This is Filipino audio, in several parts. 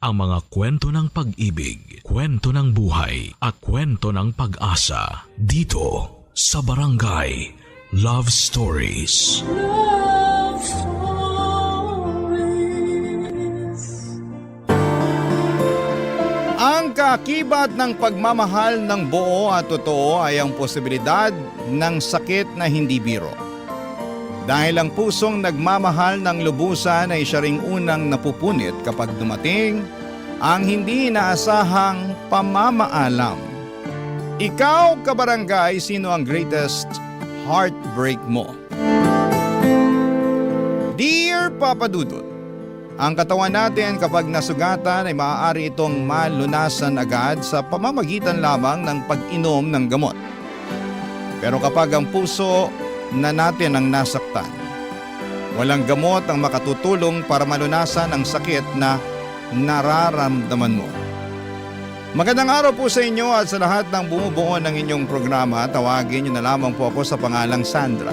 ang mga kwento ng pag-ibig, kwento ng buhay at kwento ng pag-asa dito sa Barangay Love Stories. Love Stories. Ang kaakibat ng pagmamahal ng buo at totoo ay ang posibilidad ng sakit na hindi biro. Dahil ang pusong nagmamahal ng lubusan ay siya ring unang napupunit kapag dumating ang hindi inaasahang pamamaalam. Ikaw, kabarangay, sino ang greatest heartbreak mo? Dear Papa Dudut, ang katawan natin kapag nasugatan ay maaari itong malunasan agad sa pamamagitan lamang ng pag-inom ng gamot. Pero kapag ang puso na natin ang nasaktan, walang gamot ang makatutulong para malunasan ang sakit na nararamdaman mo. Magandang araw po sa inyo at sa lahat ng bumubuo ng inyong programa. Tawagin niyo na lamang po ako sa pangalang Sandra,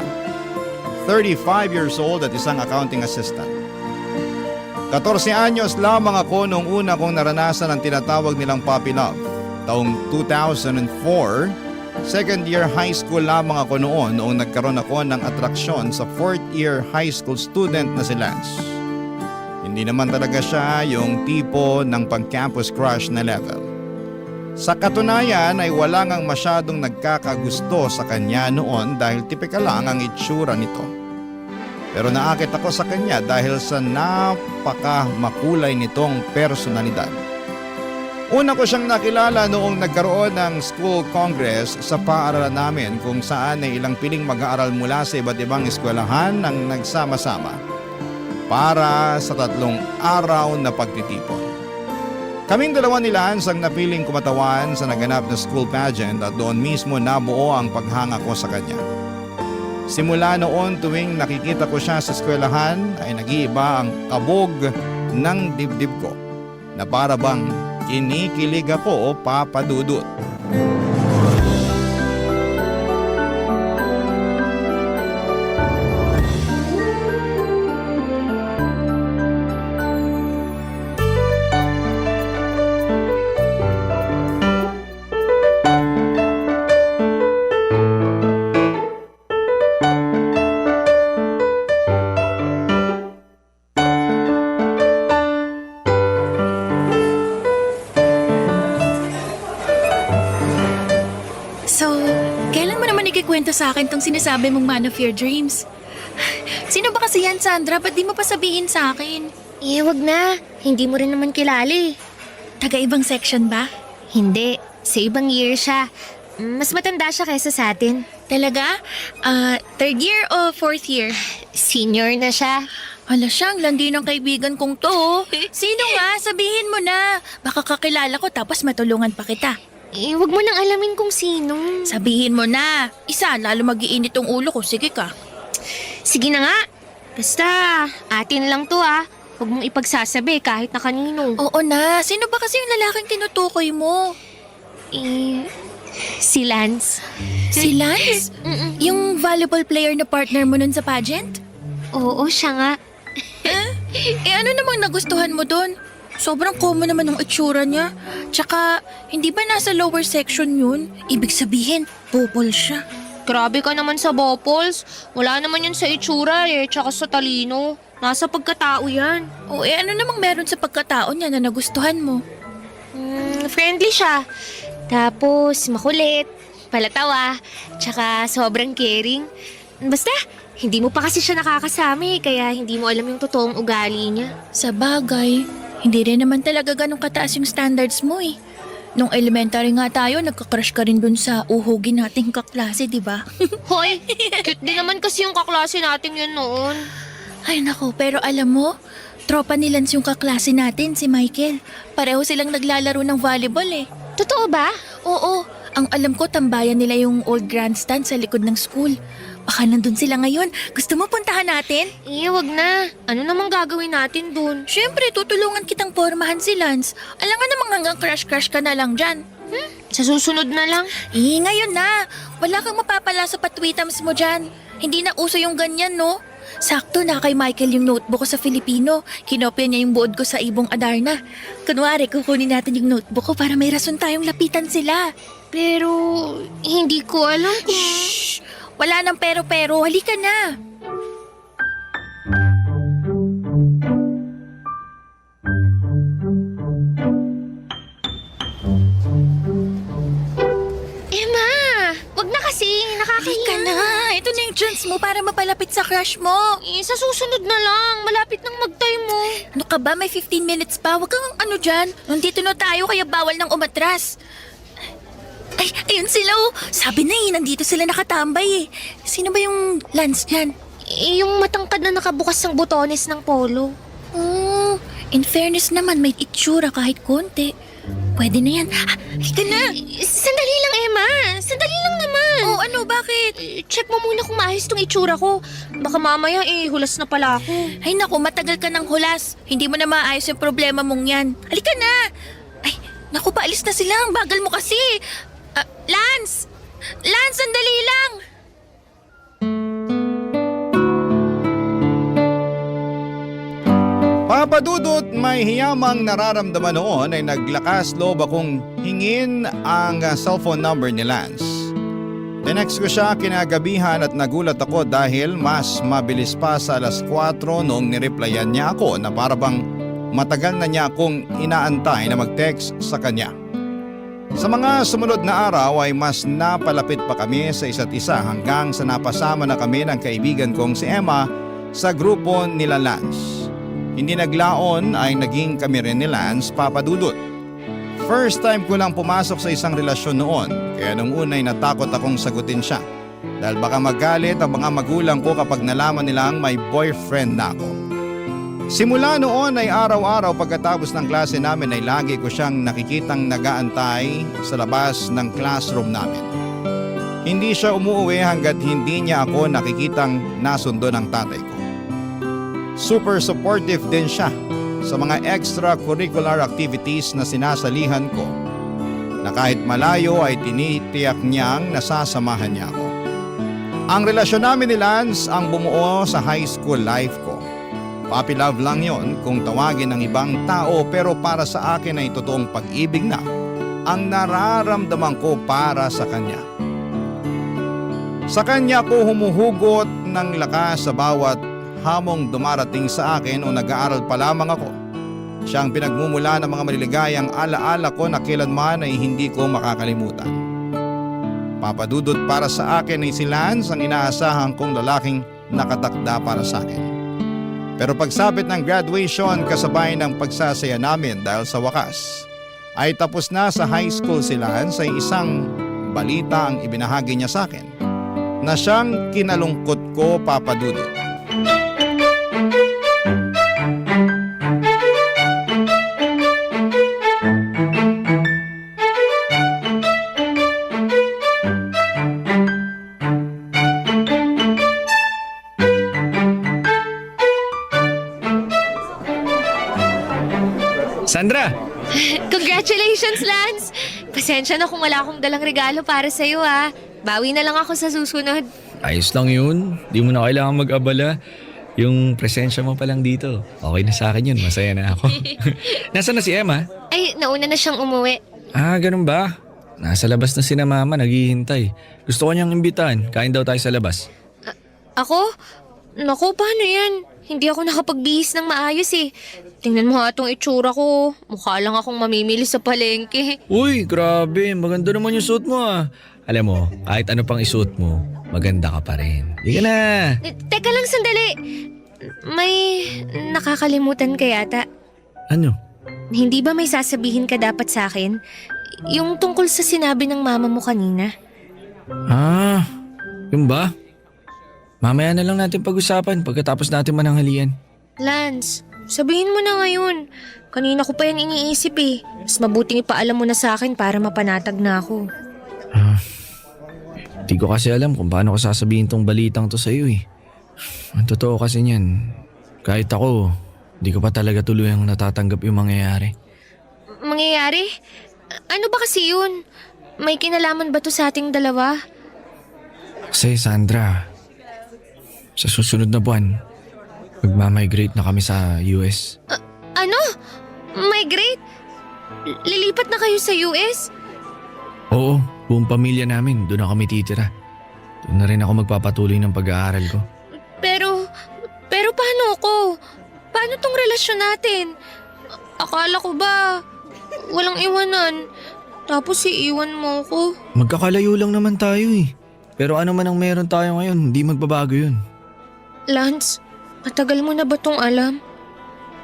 35 years old at isang accounting assistant. 14 anyos lamang ako noong una kong naranasan ang tinatawag nilang puppy love. Taong 2004, second year high school lamang ako noong nagkaroon ako ng atraksyon sa fourth year high school student na si Lance. Hindi naman talaga siya yung tipo ng pang-campus crush na level. Sa katunayan ay wala ngang masyadong nagkakagusto sa kanya noon dahil tipikal lang ang itsura nito. Pero naakit ako sa kanya dahil sa napaka-makulay nitong personalidad. Una ko siyang nakilala noong nagkaroon ng school congress sa paaralan namin kung saan ay ilang piling mag-aaral mula sa iba't ibang eskwelahan ang nagsama-sama para sa 3 araw na pagtitipon. Kaming dalawa ni Lance ang napiling kumatawan sa naganap na school pageant at doon mismo nabuo ang paghanga ko sa kanya. Simula noon tuwing nakikita ko siya sa eskwelahan ay nag-iiba ang kabog ng dibdib ko na para bang kinikilig ako, Papa Dudut. Kwento sa akin tong sinasabi mong man of your dreams. Sino ba kasi yan, Sandra? Ba't di mo pa sabihin sa akin? Wag na. Hindi mo rin naman kilala eh. Taga-ibang section ba? Hindi. Sa ibang year siya. Mas matanda siya kaysa sa atin. Talaga? Third year o fourth year? Senior na siya. Hala siyang landi ng kaibigan kong to. Sino nga? Sabihin mo na. Baka kakilala ko tapos matulungan pa kita. Wag mo nang alamin kung sino. Sabihin mo na. Isa, lalo mag-iinit ang ulo ko. Sige ka. Sige na nga. Basta, atin lang to ah. Huwag mong ipagsasabi kahit na kanino. Oo na. Sino ba kasi yung lalaking tinutukoy mo? Si Lance. Si Lance? Yung volleyball player na partner mo nun sa pageant? Oo, siya nga. Ano namang nagustuhan mo dun? Sobrang common naman ng itsura niya. Tsaka, hindi ba nasa lower section yun? Ibig sabihin, bopol siya. Grabe ka naman sa Bopols. Wala naman yun sa itsura tsaka sa talino. Nasa pagkatao yan. O ano namang meron sa pagkatao niya na nagustuhan mo? Friendly siya. Tapos makulit, palatawa, tsaka sobrang caring. Basta, hindi mo pa kasi siya nakakasama kaya hindi mo alam yung totoong ugali niya. Sa bagay, hindi rin naman talaga ganun kataas yung standards mo eh. Nung elementary nga tayo, nagka-crush ka rin dun sa uhugin nating kaklase, di ba? Hoy, cute din naman kasi yung kaklase natin yun noon. Ay nako, pero alam mo, tropa ni Lance yung kaklase natin, si Michael. Pareho silang naglalaro ng volleyball eh. Totoo ba? Oo, ang alam ko tambayan nila yung old grandstand sa likod ng school. Baka nandun sila ngayon. Gusto mo puntahan natin? Wag na. Ano namang gagawin natin dun? Siyempre, tutulungan kitang pormahan si Lance. Alam nga namang hanggang crush-crush ka na lang dyan. Sa susunod na lang? Ngayon na. Wala kang mapapala sa patwitams mo dyan. Hindi na uso yung ganyan, no? sakto na kay Michael yung notebook ko sa Filipino. Kinopya niya yung buod ko sa Ibong Adarna. Kunwari, kukunin natin yung notebook ko para may rason tayong lapitan sila. Pero hindi ko alam kung... Shh! Wala nang pero-pero, halika na. Emma, wag na kasi. Halika Nakakahiya. na, ito na yung chance mo para mapalapit sa crush mo. Sa susunod na lang. Malapit nang mag-time mo. Ano ka ba, may 15 minutes pa. Huwag kang ano dyan. Nandito na tayo kaya bawal nang umatras. Ay, ayun sila oh. Sabi na nandito sila nakatambay eh. Sino ba yung Lance dyan? Yung matangkad na nakabukas ng butones ng polo. Oh, in fairness naman, may itsura kahit konti. Pwede na yan. Halika na. Sandali lang, Emma. Sandali lang naman. Oh, ano, bakit? Check mo muna kung maayos tong itsura ko. Baka mamaya hulas na pala ako. Ay naku, matagal ka ng hulas. Hindi mo na maayos yung problema mong yan. Halika na. Ay, naku, paalis na sila. Ang bagal mo kasi. Lance! Lance, sandali lang! Papa Dudut, may hiyamang nararamdaman noon ay naglakas loob akong hingin ang cellphone number ni Lance. Tinext ko siya kinagabihan at nagulat ako dahil mas mabilis pa sa 4:00 noong nireplyan niya ako na parabang matagal na niya akong inaantay na mag-text sa kanya. Sa mga sumunod na araw ay mas napalapit pa kami sa isa't isa hanggang sa napasama na kami ng kaibigan kong si Emma sa grupo nila Lance. Hindi naglaon ay naging kami rin ni Lance, Papa Dudut. First time ko lang pumasok sa isang relasyon noon, kaya nung una ay natakot akong sagutin siya. Dahil baka magalit ang mga magulang ko kapag nalaman nilang may boyfriend na ako. Simula noon ay araw-araw pagkatapos ng klase namin ay lagi ko siyang nakikitang nagaantay sa labas ng classroom namin. Hindi siya umuwi hanggat hindi niya ako nakikitang nasundo ng tatay ko. Super supportive din siya sa mga extracurricular activities na sinasalihan ko na kahit malayo ay tinitiyak niyang nasasamahan niya ako. Ang relasyon namin ni Lance ang bumuo sa high school life ko. Puppy love lang yon kung tawagin ng ibang tao pero para sa akin ay totoong pag-ibig na ang nararamdaman ko para sa kanya. Sa kanya ko humuhugot ng lakas sa bawat hamong dumarating sa akin o nag-aaral pa lamang ako. Siya ang pinagmumula ng mga maliligayang alaala ko na kailanman ay hindi ko makakalimutan. Papadudot para sa akin ay si Lance ang inaasahan kong lalaking nakatakda para sa akin. Pero pagsapit ng graduation kasabay ng pagsasaya namin dahil sa wakas, ay tapos na sa high school si Lance ay isang balita ang ibinahagi niya sa akin na siyang kinalungkot ko, Papa Dudut. Sandra! Congratulations, Lance! Pasensya na kung wala akong dalang regalo para sa'yo, ha. Bawi na lang ako sa susunod. Ayos lang yun. Di mo na kailangan mag-abala. Yung presensya mo pa lang dito. Okay na sa akin yun. Masaya na ako. Nasaan na si Emma? Ay, nauna na siyang umuwi. Ah, ganun ba? Nasa labas na sina mama, naghihintay. Gusto ko niyang imbitahan. Kain daw tayo sa labas. Ako? Naku, paano yan? Hindi ako nakapagbihis ng maayos eh. Tingnan mo nga itong itsura ko. Mukha lang akong mamimili sa palengke. Uy, grabe. Maganda naman yung suot mo ah. Alam mo, kahit ano pang isuot mo, maganda ka pa rin. Di ka na. Teka lang sandali. May nakakalimutan ka yata. Ano? Hindi ba may sasabihin ka dapat sa akin? Yung tungkol sa sinabi ng mama mo kanina. Ah, yun ba? Mamaya na lang natin pag-usapan pagkatapos natin mananghalian. Lance, sabihin mo na ngayon. Kanina ko pa yan iniisip eh. Mas mabuting ipaalam mo na sa akin para mapanatag na ako. Di ko kasi alam kung paano ko sasabihin tong balitang to sa'yo eh. Ang totoo kasi niyan, kahit ako, di ko pa talaga tuluyang natatanggap yung mangyayari. Mangyayari? Ano ba kasi yun? May kinalaman ba to sa ating dalawa? Kasi Sandra, sa susunod na buwan, Magmamigrate na kami sa US. Ano? Migrate? Lilipat na kayo sa US? Oo, buong pamilya namin. Doon na kami titira. Doon na rin ako magpapatuloy ng pag-aaral ko. Pero paano ako? Paano tong relasyon natin? Akala ko ba walang iwanan? Tapos iiwan mo ko. Magkakalayo lang naman tayo eh. Pero ano man ang meron tayo ngayon, hindi magbabago yun. Lance, matagal mo na ba tong alam?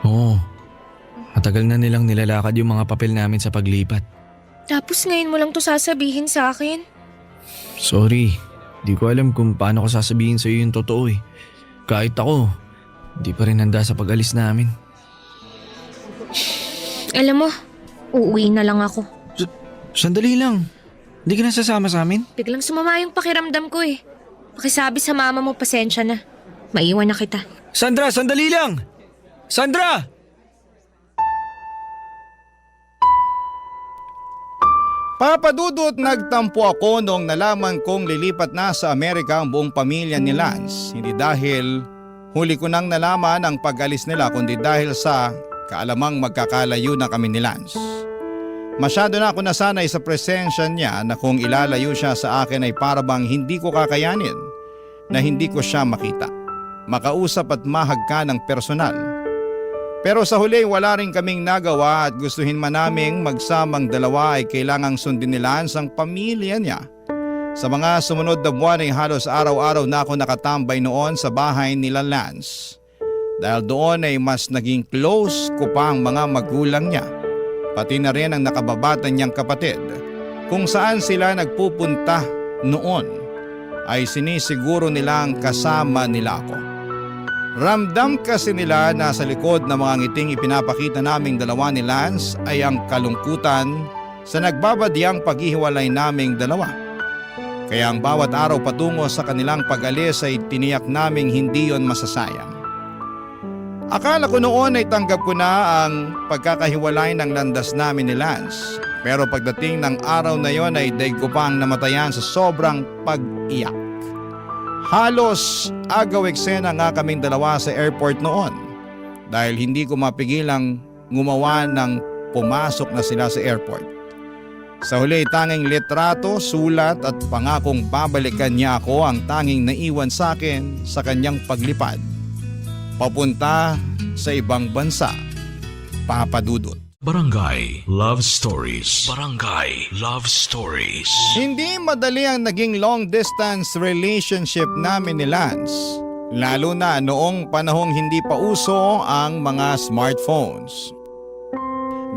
Oo. Matagal na nilang nilalakad yung mga papel namin sa paglipat. Tapos ngayon mo lang to sasabihin sa akin? Sorry, di ko alam kung paano ko sasabihin sa'yo yung totoo eh. Kahit ako, di pa rin handa sa pag-alis namin. Alam mo, uuwi na lang ako. Sandali lang. Hindi ka na sasama sa amin? Biglang sumama yung pakiramdam ko eh. Pakisabi sa mama mo, pasensya na. Maiwan na kita. Sandra, sandali lang! Sandra! Papa Dudut, nagtampo ako noong nalaman kong lilipat na sa Amerika ang buong pamilya ni Lance. Hindi dahil huli ko nang nalaman ang pag-alis nila, kundi dahil sa kaalamang magkakalayo na kami ni Lance. Masyado na ako nasanay sa presensya niya na kung ilalayo siya sa akin ay parabang hindi ko kakayanin na hindi ko siya makita, makausap at mahagka ng personal. Pero sa huli wala rin kaming nagawa at gustuhin man naming magsamang dalawa ay kailangang sundin ni Lance ang pamilya niya. Sa mga sumunod na buwan ay halos araw-araw na ako nakatambay noon sa bahay nila Lance. Dahil doon ay mas naging close ko pa ang mga magulang niya, pati na rin ang nakababata niyang kapatid. Kung saan sila nagpupunta noon ay sinisiguro nilang kasama nila ako. Ramdam kasi nila na sa likod ng mga ngiting ipinapakita naming dalawa ni Lance ay ang kalungkutan sa nagbabadyang paghihiwalay naming dalawa. Kaya ang bawat araw patungo sa kanilang pag-alis ay tiniyak naming hindi yon masasayang. Akala ko noon ay tanggap ko na ang pagkakahiwalay ng landas namin ni Lance. Pero pagdating ng araw na yon ay daig ko pang namatayan sa sobrang pag-iyak. Halos agaw eksena nga kaming dalawa sa airport noon dahil hindi ko mapigilang ngumawa ng pumasok na sila sa airport. Sa huli tanging litrato, sulat at pangakong babalikan niya ako ang tanging naiwan sa akin sa kanyang paglipad papunta sa ibang bansa. Papa Dudut. Barangay Love Stories. Barangay Love Stories. Hindi madali ang naging long distance relationship namin ni Lance. Lalo na noong panahong hindi pa uso ang mga smartphones.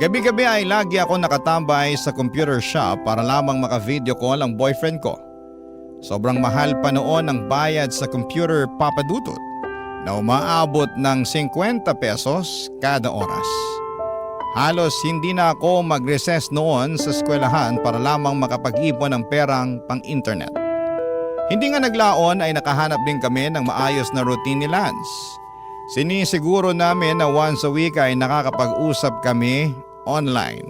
Gabi-gabi ay lagi ako nakatambay sa computer shop para lamang maka-video call ang boyfriend ko. Sobrang mahal pa noon ang bayad sa computer, Papa Dudut, na umaabot ng 50 pesos kada oras. Halos hindi na ako mag-recess noon sa eskwelahan para lamang makapag-ipon ng perang pang-internet. Hindi nga naglaon ay nakahanap din kami ng maayos na routine ni Lance. Sinisiguro namin na once a week ay nakakapag-usap kami online.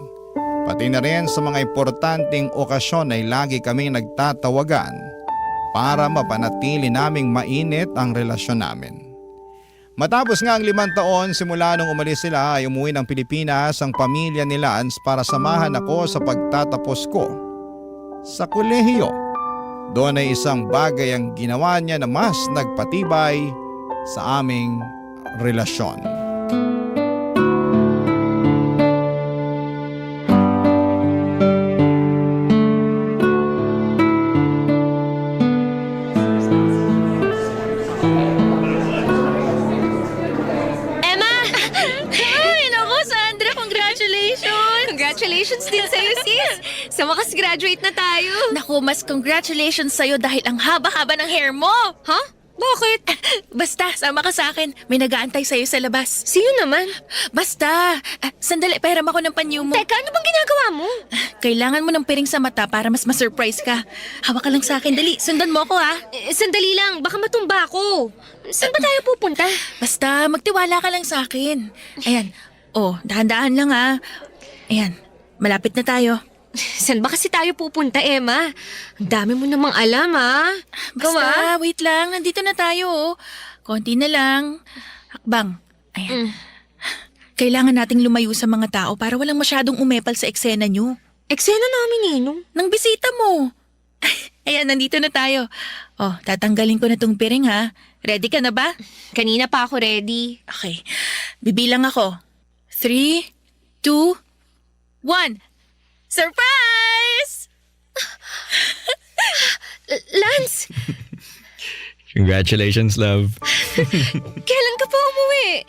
Pati na rin sa mga importanteng okasyon ay lagi kami nagtatawagan para mapanatili naming mainit ang relasyon namin. Matapos nga ang 5 taon simula nung umalis sila ay umuwi ng Pilipinas ang pamilya ni Lance para samahan ako sa pagtatapos ko sa kolehiyo. Doon ay isang bagay ang ginawa niya na mas nagpatibay sa aming relasyon. Congratulations din sa'yo, sis! Sa wakas graduate na tayo. Naku, mas congratulations sa'yo dahil ang haba-haba ng hair mo. Ha? Bakit? Basta, sama ka sa akin. May nag-aantay sa'yo sa labas. Sino naman? Basta, sandali, pahiram ako ng panyo mo. Teka, ano bang ginagawa mo? Kailangan mo ng piring sa mata para mas ma-surprise ka. Hawak ka lang sa akin, dali. Sundan mo ako, ha? Sandali lang, baka matumba ako. Saan ba tayo pupunta? Basta, magtiwala ka lang sa akin. Ayan. Oh, dahan-dahan lang, ha? Ayan, malapit na tayo. Saan ba kasi tayo pupunta, Emma? Ang dami mo namang alam, ha? Basta, wait lang. Nandito na tayo, oh. Konti na lang. Hakbang. Ayan. Kailangan nating lumayo sa mga tao para walang masyadong umepal sa eksena nyo. Eksena namin, Ninong. Nang bisita mo. Ayan, nandito na tayo. Oh, tatanggalin ko na tong piring ha. Ready ka na ba? Kanina pa ako ready. Okay. Bibilang ako. 3, 2, 1. Surprise! Lance! Congratulations, love. Kailan ka pa umuwi?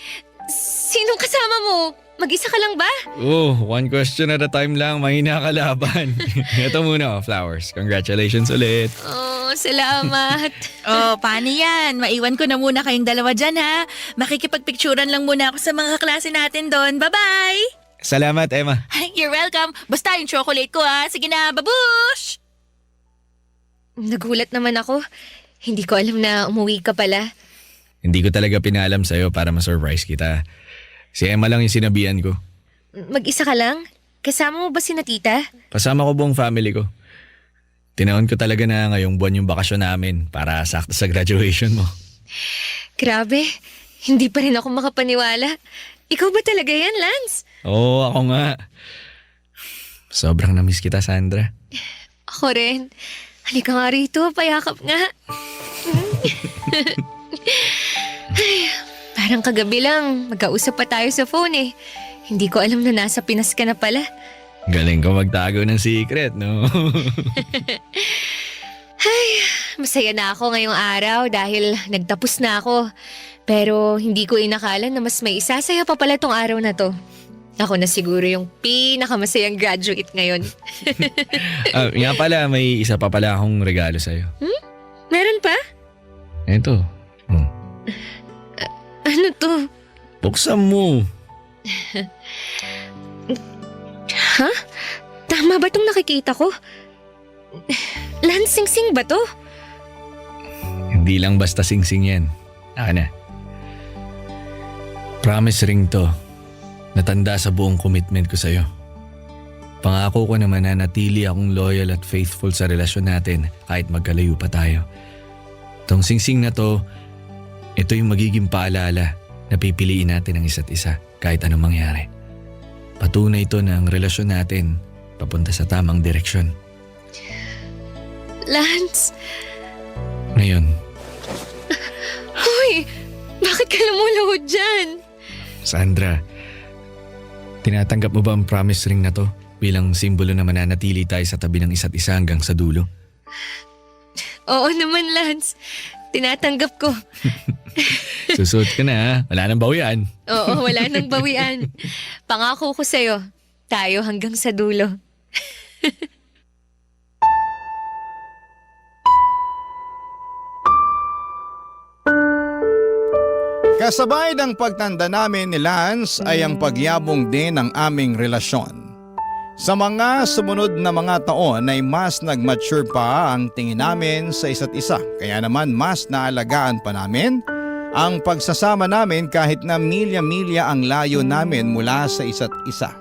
Sinong kasama mo? Mag-isa ka lang ba? Oh, one question at a time lang. Mahina ka laban. Ito muna, flowers. Congratulations ulit. Oh, salamat. Oh, paano yan? Maiwan ko na muna kayong dalawa dyan ha. Makikipagpicturan lang muna ako sa mga klase natin doon. Bye-bye! Salamat, Emma. You're welcome. Basta yung chocolate ko ha. Sige na, babush! Nagulat naman ako. Hindi ko alam na umuwi ka pala. Hindi ko talaga pinaalam sa'yo para ma-surprise kita. Si Emma lang yung sinabihan ko. Mag-isa ka lang? Kasama mo ba si tita? Kasama ko buong family ko. Tinaon ko talaga na ngayong buwan yung bakasyon namin para sakto sa graduation mo. Grabe, hindi pa rin ako makapaniwala. Ikaw ba talaga yan, Lance? Oo, ako nga. Sobrang namiss kita, Sandra. Ako rin. Halika nga rito, payakap nga. Ay, parang kagabi lang, magkausap pa tayo sa phone eh. Hindi ko alam na nasa Pinas ka na pala. Galing ko magtago ng secret, no? Masaya na ako ngayong araw dahil nagtapos na ako. Pero hindi ko inakala na mas may isasaya pa pala tong araw na to. Ako na siguro yung pinakamasayang graduate ngayon. Nga pala, may isa pa pala akong regalo sa'yo. Meron pa? Ito. Ano to? Buksan mo. Ha? Tama ba itong nakikita ko? Lansing-sing ba to? Hindi lang basta sing-sing yan. Na. Promise ring to. Natanda sa buong commitment ko sa'yo. Pangako ko naman na natili akong loyal at faithful sa relasyon natin kahit magkalayo pa tayo. Tong sing-sing na to, ito yung magiging paalala na pipiliin natin ang isa't isa kahit anong mangyari. Patunay ito na ang relasyon natin papunta sa tamang direksyon. Lance! Ngayon, Hoy! Bakit ka lumuluhod dyan? Sandra, tinatanggap mo ba ang promise ring na to bilang simbolo na mananatili tayo sa tabi ng isa't isa hanggang sa dulo? Oo naman, Lance. Tinatanggap ko. Susuot ka na ha, wala nang bawian. Oo, wala nang bawian. Pangako ko sa'yo, tayo hanggang sa dulo. Kasabay ng pagtanda namin ni Lance ay ang pagyabong din ng aming relasyon. Sa mga sumunod na mga taon ay mas nag-mature pa ang tingin namin sa isa't isa. Kaya naman mas naalagaan pa namin ang pagsasama namin kahit na milya-milya ang layo namin mula sa isa't isa.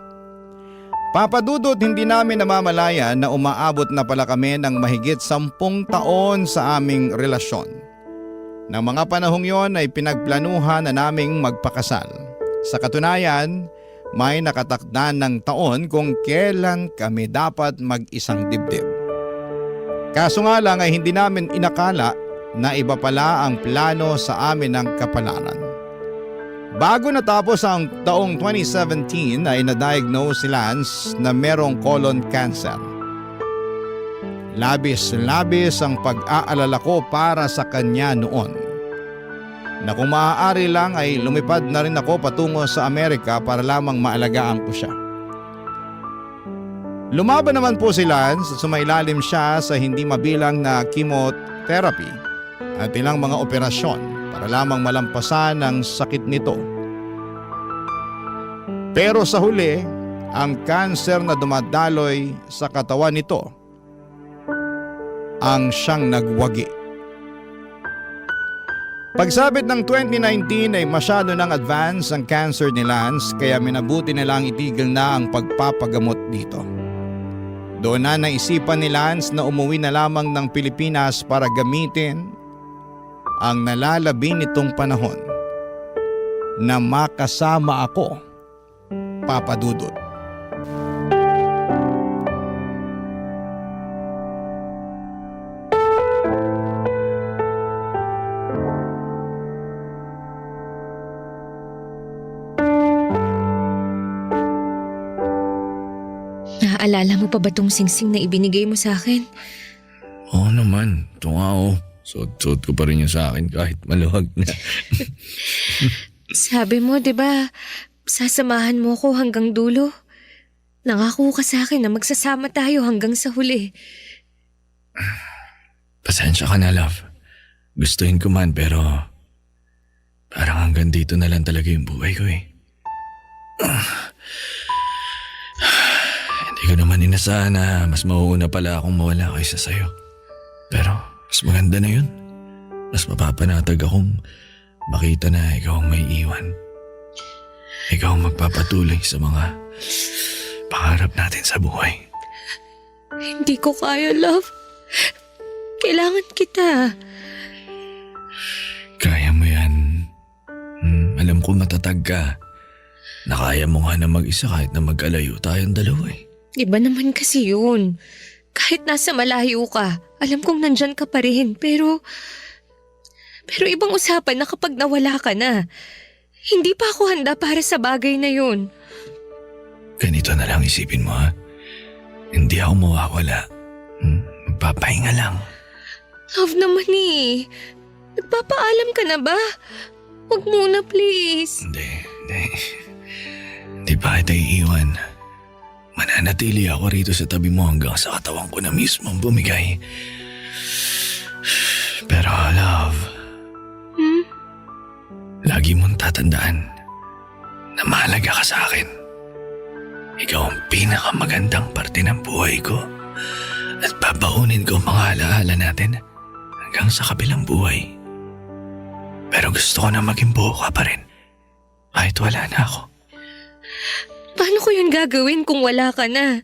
Papadudot, hindi namin namamalayan na umaabot na pala kami ng mahigit 10 taon sa aming relasyon. Nang mga panahong yon ay pinagplanuhan na naming magpakasal. Sa katunayan, may nakatakda ng taon kung kailan kami dapat mag-isang dibdib. Kaso nga lang ay hindi namin inakala na iba pala ang plano sa amin ng kapalaran. Bago natapos ang taong 2017 ay na-diagnose si Lance na merong colon cancer. Labis-labis ang pag-aalala ko para sa kanya noon. Na kung maaari lang ay lumipad na rin ako patungo sa Amerika para lamang maalagaan ko siya. Lumaban naman po si Lance at sumailalim siya sa hindi mabilang na chemotherapy at ilang mga operasyon para lamang malampasan ang sakit nito. Pero sa huli, ang kanser na dumadaloy sa katawan nito ang siyang nagwagi. Pagsabit ng 2019 ay masyado nang advance ang cancer ni Lance kaya minabuti nilang itigil na ang pagpapagamot dito. Doon na naisipan ni Lance na umuwi na lamang ng Pilipinas para gamitin ang nalalabi nitong panahon. na makasama ako, Papa Dudut. Naaalala mo pa ba tong singsing na ibinigay mo sa akin? Oo naman, ito nga oh. Suot-suot ko pa rin yun sa akin kahit maluwag na. Sabi mo, di ba, sasamahan mo ko hanggang dulo? Nangako ka sa akin na magsasama tayo hanggang sa huli. Pasensya ka na, love. Gustuhin ko man pero parang hanggang dito na lang talaga yung buhay ko eh. Hindi ko naman inasahan na mas mauuna pala akong mawala kaysa sa'yo. Pero mas maganda na yun. Mas mapapanatag akong makita na ikaw ang may iwan. Ikaw ang magpapatuloy sa mga pangarap natin sa buhay. Hindi ko kaya, love. Kailangan kita. Kaya mo yan. Alam ko matatag ka. Nakaya mo nga na mag-isa kahit na mag-alayo tayong dalawa eh. Iba naman kasi yun. Kahit nasa malayo ka, alam kong nandyan ka pa rin. Pero ibang usapan na kapag nawala ka na. Hindi pa ako handa para sa bagay na yun. Ganito na lang isipin mo ha. Hindi ako mawawala. Magpapahinga lang. Love naman eh. Nagpapaalam ka na ba? Huwag muna please. Hindi. Hindi pa kita iiwan. Mananatili ako rito sa tabi mo hanggang sa katawan ko na mismo ang bumigay. Pero love, lagi mong tatandaan na mahalaga ka sa akin. Ikaw ang pinakamagandang parte ng buhay ko at babaunin ko ang mga alaala natin hanggang sa kabilang buhay. Pero gusto ko na maging buo ka pa rin kahit wala na ako. Paano ko yun gagawin kung wala ka na?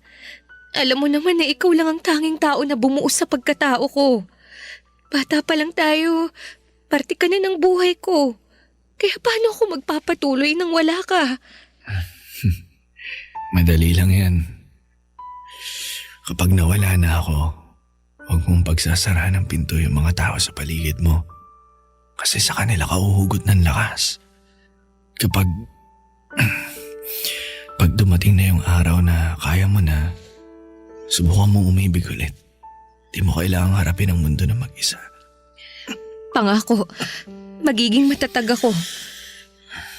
Alam mo naman na ikaw lang ang tanging tao na bumuo sa pagkatao ko. Bata pa lang tayo, parte ka na ng buhay ko. Kaya paano ako magpapatuloy nang wala ka? Madali lang yan. Kapag nawala na ako, huwag mong pagsasarahan ng pinto yung mga tao sa paligid mo. Kasi sa kanila ka uhugot ng lakas. Pag dumating na yung araw na kaya mo na, subukan mong umibig ulit. Di mo kailangang harapin ang mundo na mag-isa. Pangako, magiging matatag ako.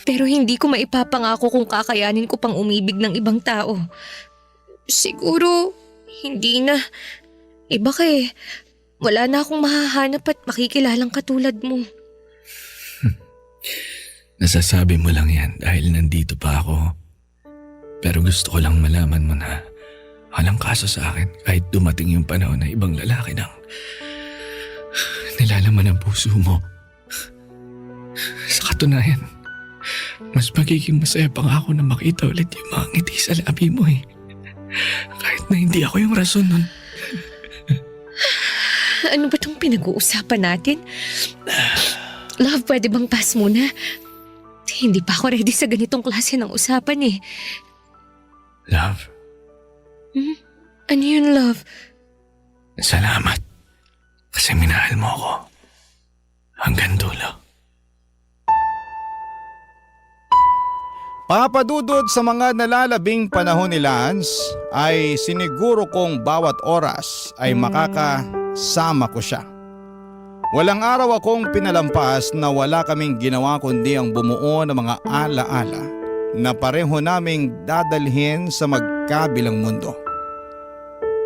Pero hindi ko maipapangako kung kakayanin ko pang umibig ng ibang tao. Siguro, hindi na. Iba ka eh. Wala na akong mahahanap at makikilalang katulad mo. Nasasabi mo lang yan dahil nandito pa ako. Pero gusto ko lang malaman mo na walang kaso sa akin kahit dumating yung panahon na ibang lalaki nang nilalaman ang puso mo. Sa katunayan, mas magiging masaya pa nga ako na makita ulit yung mga ngiti sa labi mo eh. Kahit na hindi ako yung rason nun. Ano ba itong pinag-uusapan natin? Love, pwede bang pass muna? Hindi pa ako ready sa ganitong klase ng usapan eh. Love, Ano yun, love? salamat. Kasi minahal mo ako. Hanggang dulo. Papadudod sa mga nalalabing panahon ni Lance ay siniguro kong bawat oras ay makakasama ko siya. Walang araw akong pinalampas na wala kaming ginawa kundi ang bumuo ng mga alaala na pareho naming dadalhin sa magkabilang mundo.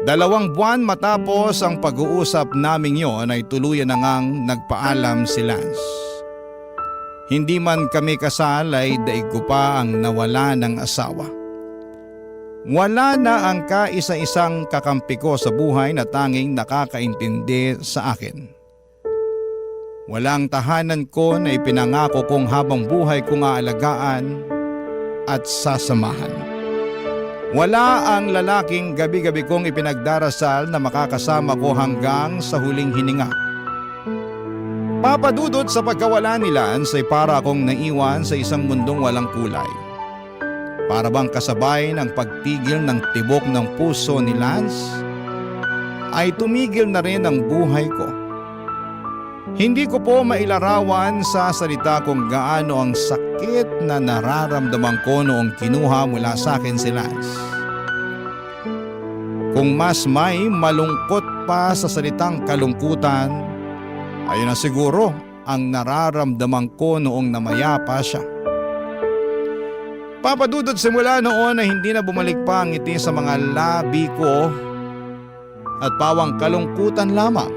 2 buwan matapos ang pag-uusap naming yon ay tuluyan na ngang nagpaalam si Lance. Hindi man kami kasal ay daig ko pa ang nawala ng asawa. Wala na ang kaisa-isang kakampi ko sa buhay na tanging nakakaintindi sa akin. Walang tahanan ko na ipinangako kong habang buhay kong aalagaan at sasamahan. Wala ang lalaking gabi-gabi kong ipinagdarasal na makakasama ko hanggang sa huling hininga. Papadudot sa pagkawala ni Lance ay para akong naiwan sa isang mundong walang kulay. Para bang kasabay ng pagpigil ng tibok ng puso ni Lance, ay tumigil na rin ang buhay ko. Hindi ko po mailarawan sa salita kung gaano ang sakit na nararamdaman ko noong kinuha mula sa akin si Lance. Kung mas may malungkot pa sa salitang kalungkutan, ayun na siguro ang nararamdaman ko noong namayapa siya. Papadudot simula noon ay hindi na bumalik pa ang ngiti sa mga labi ko at pawang kalungkutan lamang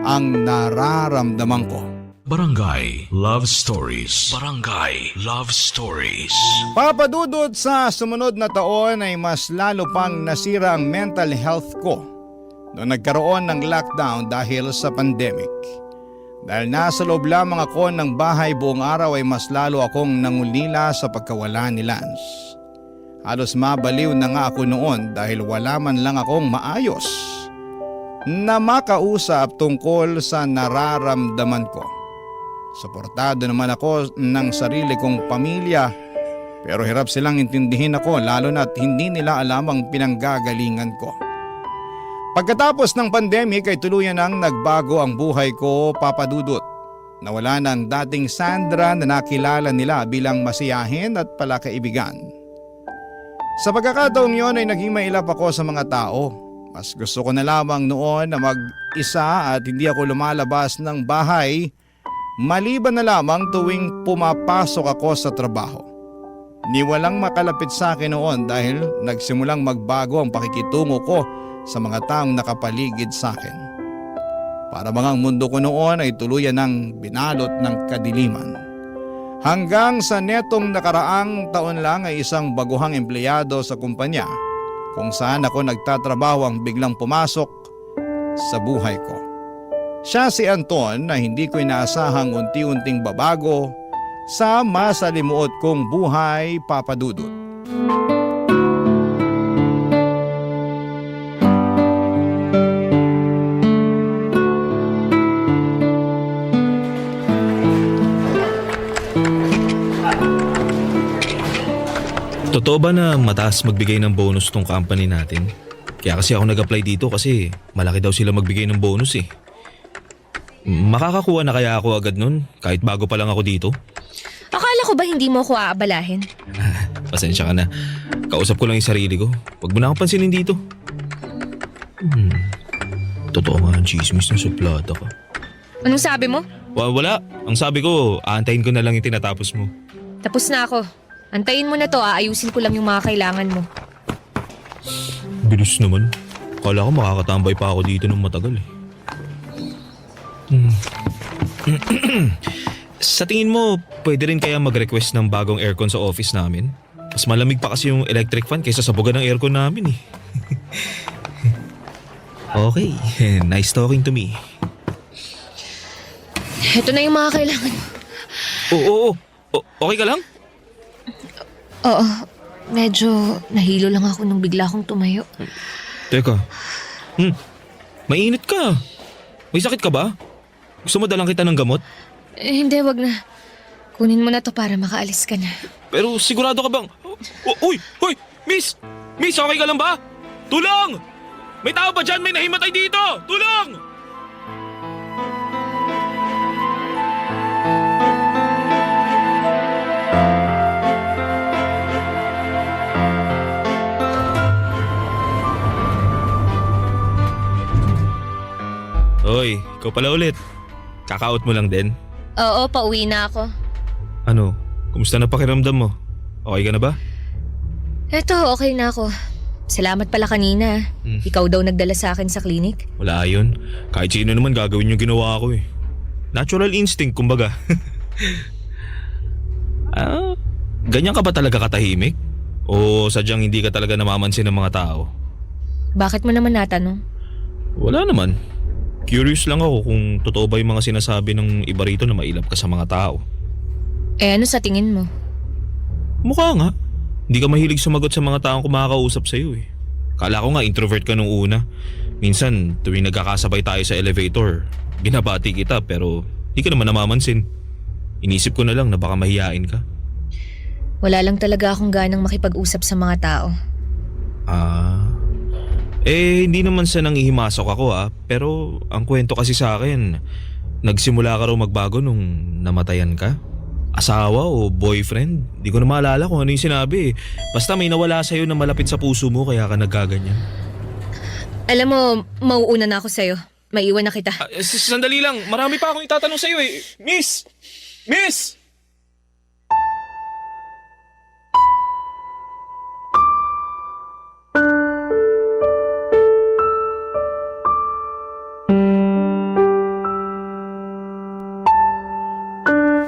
ang nararamdaman ko. Barangay Love Stories. Barangay Love Stories. Papadudot sa sumunod na taon ay mas lalo pang nasira ang mental health ko noong nagkaroon ng lockdown dahil sa pandemic. Dahil nasa loob lamang ako ng bahay buong araw ay mas lalo akong nangulila sa pagkawala ni Lance. Halos mabaliw na nga ako noon dahil wala man lang akong maayos na makausap tungkol sa nararamdaman ko. Suportado naman ako ng sarili kong pamilya pero hirap silang intindihin ako lalo na't hindi nila alam ang pinanggagalingan ko. Pagkatapos ng pandemic ay tuluyan nang nagbago ang buhay ko, Papadudot. Nawala na ang dating Sandra na nakilala nila bilang masiyahin at palakaibigan. Sa pagkakataong yon ay naging mailap ako sa mga tao. Mas gusto ko na lamang noon na mag-isa at hindi ako lumalabas ng bahay maliban na lamang tuwing pumapasok ako sa trabaho. Ni walang makalapit sa akin noon dahil nagsimulang magbago ang pakikitungo ko sa mga taong nakapaligid sa akin. Para bang ang mundo ko noon ay tuluyan ng binalot ng kadiliman. Hanggang sa netong nakaraang taon lang ay isang baguhang empleyado sa kumpanya kung saan ako nagtatrabaho ang biglang pumasok sa buhay ko. Siya si Anton na hindi ko inaasahang unti-unting babago sa masalimuot kong buhay, Papadudot. Totoo ba na mataas magbigay ng bonus tong company natin? Kaya kasi ako nag-apply dito kasi malaki daw sila magbigay ng bonus eh. Makakakuha na kaya ako agad nun kahit bago pa lang ako dito? Akala ko ba hindi mo ako aabalahin? Pasensya ka na. Kausap ko lang yung sarili ko. Huwag mo na akong pansinin dito. Totoo nga ang chismis na suplada ka. Anong sabi mo? Wala. Ang sabi ko, aantayin ko na lang yung tinatapos mo. Tapos na ako. Antayin mo na to, aayusin ko lang yung mga kailangan mo. Bilis naman. Kala ko makakatambay pa ako dito ng matagal eh. Sa tingin mo, pwede rin kaya mag-request ng bagong aircon sa office namin? Mas malamig pa kasi yung electric fan kaysa sa buga ng aircon namin eh. Okay, nice talking to me. Ito na yung mga kailangan mo. Oo. Okay ka lang? Oo, medyo nahilo lang ako nung bigla akong tumayo. Teka, mainit ka. May sakit ka ba? Gusto mo dalang kita ng gamot? Hindi, wag na. Kunin mo na to para makaalis ka na. Pero sigurado ka bang... Uy! Miss! Miss, okay ka lang ba? Tulong! May tao ba dyan? May nahimatay dito! Tulong! Hoy, ikaw pala ulit. Kaka-out mo lang din? Oo, pauwi na ako. Ano? Kumusta na pakiramdam mo? Okay ka na ba? Eto, okay na ako. Salamat pala kanina. Ikaw daw nagdala sa akin sa klinik. Wala yun. Kahit sino naman gagawin yung ginawa ko eh. Natural instinct, kumbaga. Ganyan ka ba talaga katahimik? O sadyang hindi ka talaga namamansin ng mga tao? Bakit mo naman natanong? Wala naman. Curious lang ako kung totoo ba yung mga sinasabi ng iba rito na mailap ka sa mga tao. Ano sa tingin mo? Mukha nga. Hindi ka mahilig sumagot sa mga taong kumakausap sa'yo eh. Kala ko nga introvert ka nung una. Minsan tuwing nagkakasabay tayo sa elevator, binabati kita pero Di ka naman namamansin. Inisip ko na lang na baka mahiyain ka. Wala lang talaga akong ganang makipag-usap sa mga tao. Hindi naman sa nangihimasok ako pero ang kwento kasi sa akin, nagsimula ka raw magbago nung namatayan ka? Asawa o boyfriend? Di ko na maalala kung ano yung sinabi. Basta may nawala sa'yo na malapit sa puso mo kaya ka nagkaganyan. Alam mo, mauuna na ako sa'yo. Maiwan na kita. Sandali lang, marami pa akong itatanong sa'yo eh. Miss! Miss!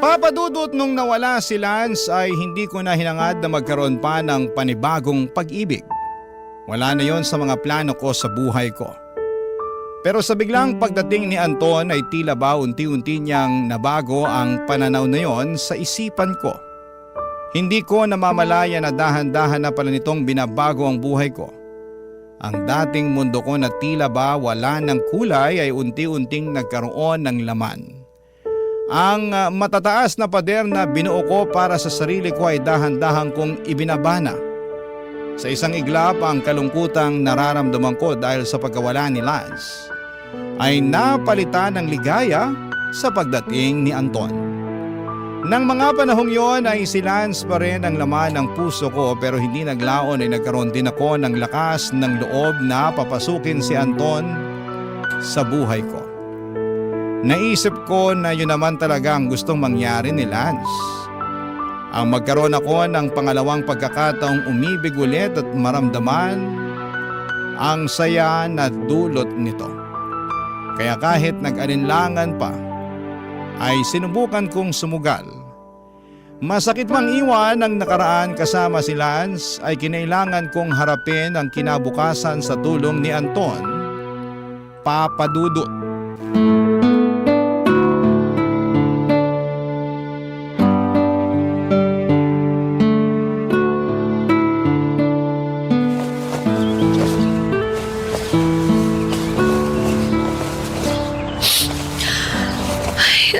Papadudot nung nawala si Lance ay hindi ko na hinangad na magkaroon pa ng panibagong pag-ibig. Wala na yon sa mga plano ko sa buhay ko. Pero sa biglang pagdating ni Anton ay tila ba unti-unti niyang nabago ang pananaw na yon sa isipan ko. Hindi ko namamalaya na dahan-dahan na pala nitong binabago ang buhay ko. Ang dating mundo ko na tila ba wala ng kulay ay unti-unting nagkaroon ng laman. Ang matataas na pader na binuo ko para sa sarili ko ay dahan-dahan kong ibinabana. Sa isang iglap ang kalungkutang nararamdaman ko dahil sa pagkawala ni Lance ay napalitan ng ligaya sa pagdating ni Anton. Nang mga panahong yon ay si Lance pa rin ang laman ng puso ko pero hindi naglaon ay nagkaroon din ako ng lakas ng loob na papasukin si Anton sa buhay ko. Naisip ko na yun naman talaga ang gustong mangyari ni Lance. Ang magkaroon ako ng pangalawang pagkakataong umibig ulit at maramdaman ang saya na dulot nito. Kaya kahit nag-alinlangan pa, ay sinubukan kong sumugal. Masakit mang iwan ang nakaraan kasama si Lance ay kinailangan kong harapin ang kinabukasan sa tulong ni Anton. Papadudot.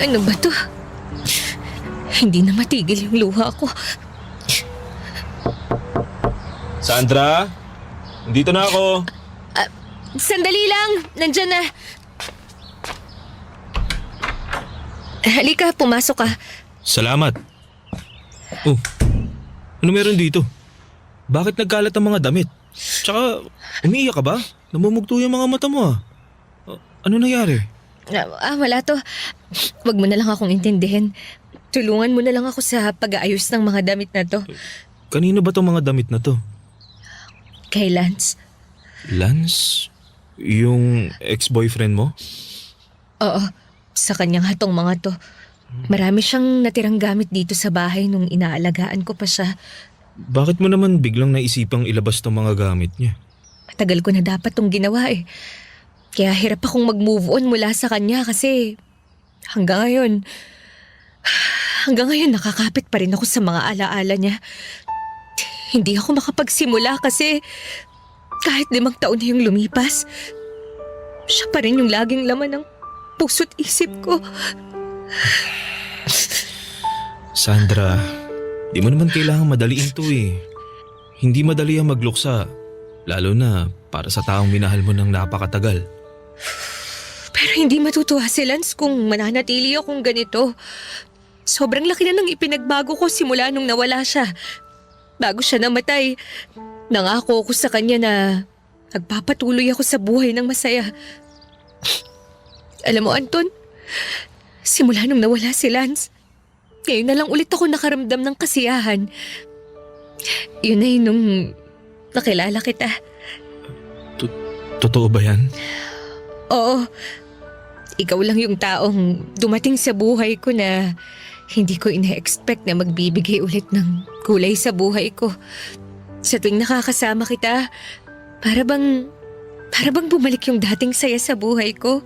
Ano ba to? Hindi na matigil yung luha ko. Sandra? Dito na ako. Sandali lang! Nandyan na. Halika, pumasok ka. Salamat. Oh, ano meron dito? Bakit nagkalat ang mga damit? Tsaka, umiiyak ka ba? Namumugto yung mga mata mo Ano nangyari? Wala to. Wag mo na lang akong intindihin. Tulungan mo na lang ako sa pag-aayos ng mga damit na to. Kanino ba tong mga damit na to? Kay Lance. Lance? Yung ex-boyfriend mo? Oo, sa kanyang hatong mga to. Marami siyang natirang gamit dito sa bahay nung inaalagaan ko pa siya. Bakit mo naman biglang naisipang ilabas tong mga gamit niya? Matagal ko na dapat tong ginawa eh. Kaya hirap akong mag-move on mula sa kanya kasi hanggang ngayon nakakapit pa rin ako sa mga alaala niya. Hindi ako makapagsimula kasi kahit 5 taon na yung lumipas, siya pa rin yung laging laman ng puso't isip ko. Sandra, di mo naman kailangan madaliin to eh. Hindi madali ang magluksa, lalo na para sa taong minahal mo ng napakatagal. Pero hindi matutuwa si Lance kung mananatili akong ganito. Sobrang laki na ng ipinagbago ko simula nung nawala siya. Bago siya namatay, nangako ako sa kanya na nagpapatuloy ako sa buhay ng masaya. Alam mo, Anton, simula nung nawala si Lance, ngayon na lang ulit ako nakaramdam ng kasiyahan. Yun ay nung nakilala kita. Totoo ba yan? Oo, ikaw lang yung taong dumating sa buhay ko na hindi ko ina-expect na magbibigay ulit ng kulay sa buhay ko. Sa tuwing nakakasama kita, para bang bumalik yung dating saya sa buhay ko.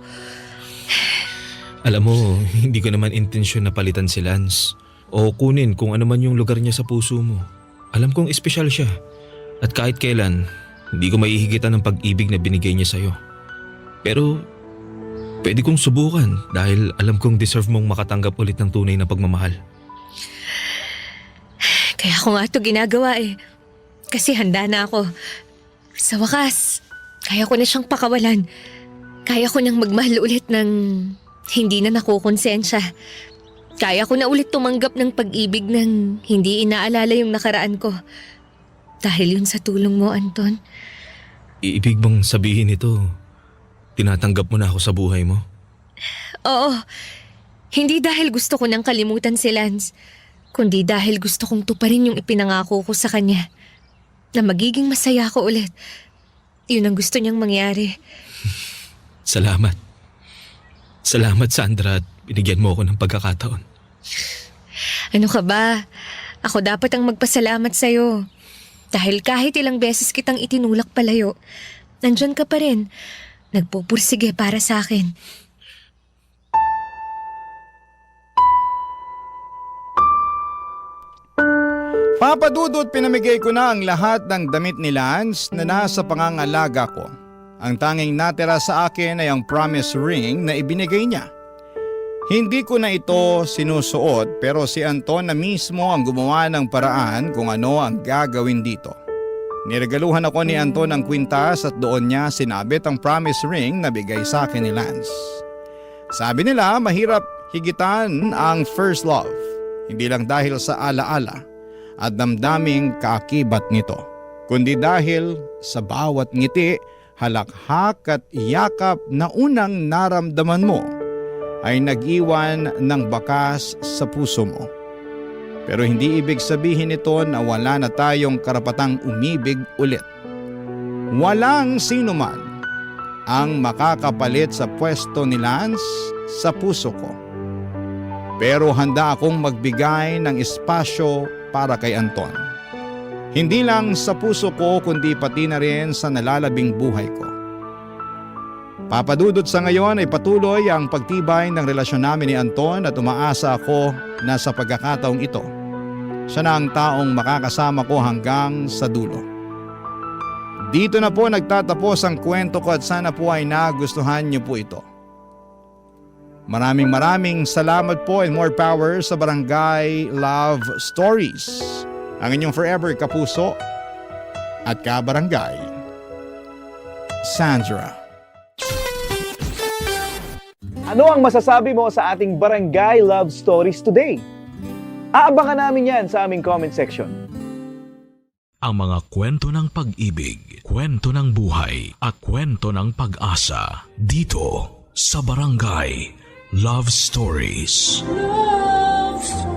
Alam mo, hindi ko naman intensyon na palitan si Lance o kunin kung ano man yung lugar niya sa puso mo. Alam kong espesyal siya at kahit kailan, hindi ko maihigitan ng pag-ibig na binigay niya sa'yo. Pero Pwede kong subukan dahil alam kong deserve mong makatanggap ulit ng tunay na pagmamahal. Kaya ako nga ito ginagawa eh. Kasi handa na ako. Sa wakas, kaya ko na siyang pakawalan. Kaya ko nang magmahal ulit ng hindi na nakukonsensya. Kaya ko na ulit tumanggap ng pag-ibig ng hindi inaalala yung nakaraan ko. Dahil yun sa tulong mo, Anton. Ibig bang sabihin ito, tinatanggap mo na ako sa buhay mo? Oo, hindi dahil gusto ko nang kalimutan si Lance, kundi dahil gusto kong tuparin yung ipinangako ko sa kanya. Na magiging masaya ako ulit. Yun ang gusto niyang mangyari. Salamat. Salamat, Sandra, at binigyan mo ako ng pagkakataon. Ano ka ba? Ako dapat ang magpasalamat sa'yo. Dahil kahit ilang beses kitang itinulak palayo, nandyan ka pa rin. Nagpupursige para sa akin. Papa Dudut, pinamigay ko na ang lahat ng damit ni Lance na nasa pangangalaga ko. Ang tanging natira sa akin ay ang promise ring na ibinigay niya. Hindi ko na ito sinusuot pero si Anton na mismo ang gumawa ng paraan kung ano ang gagawin dito. Niregaluhan ako ni Anton ng kwintas at doon niya sinabit ang promise ring na bigay sa akin ni Lance. Sabi nila mahirap higitan ang first love, hindi lang dahil sa alaala at damdaming kaakibat nito, kundi dahil sa bawat ngiti, halakhak at yakap na unang naramdaman mo ay nag-iwan ng bakas sa puso mo. Pero hindi ibig sabihin nito na wala na tayong karapatang umibig ulit. Walang sino man ang makakapalit sa pwesto ni Lance sa puso ko. Pero handa akong magbigay ng espasyo para kay Anton. Hindi lang sa puso ko kundi pati na rin sa nalalabing buhay ko. Papadudot sa ngayon ay patuloy ang pagtibay ng relasyon namin ni Anton at umaasa ako na sa pagkakataong ito, siya na ang taong makakasama ko hanggang sa dulo. Dito na po nagtatapos ang kwento ko at sana po ay nagustuhan niyo po ito. Maraming salamat po and more power sa Barangay Love Stories. Ang inyong forever kapuso at kabarangay, Sandra. Ano ang masasabi mo sa ating Barangay Love Stories today? Aabangan namin yan sa aming comment section. Ang mga kwento ng pag-ibig, kwento ng buhay at kwento ng pag-asa dito sa Barangay Love Stories. Love Stories.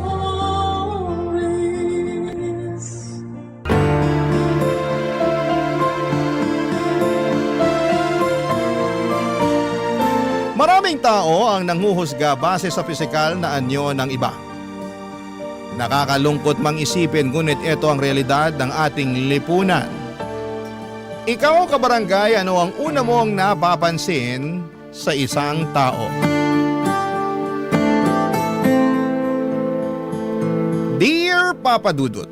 Maraming tao ang nanghuhusga base sa pisikal na anyo ng iba. Nakakalungkot mang isipin ngunit ito ang realidad ng ating lipunan. Ikaw, kabarangay, ano ang una mong napapansin sa isang tao? Dear Papa Dudut,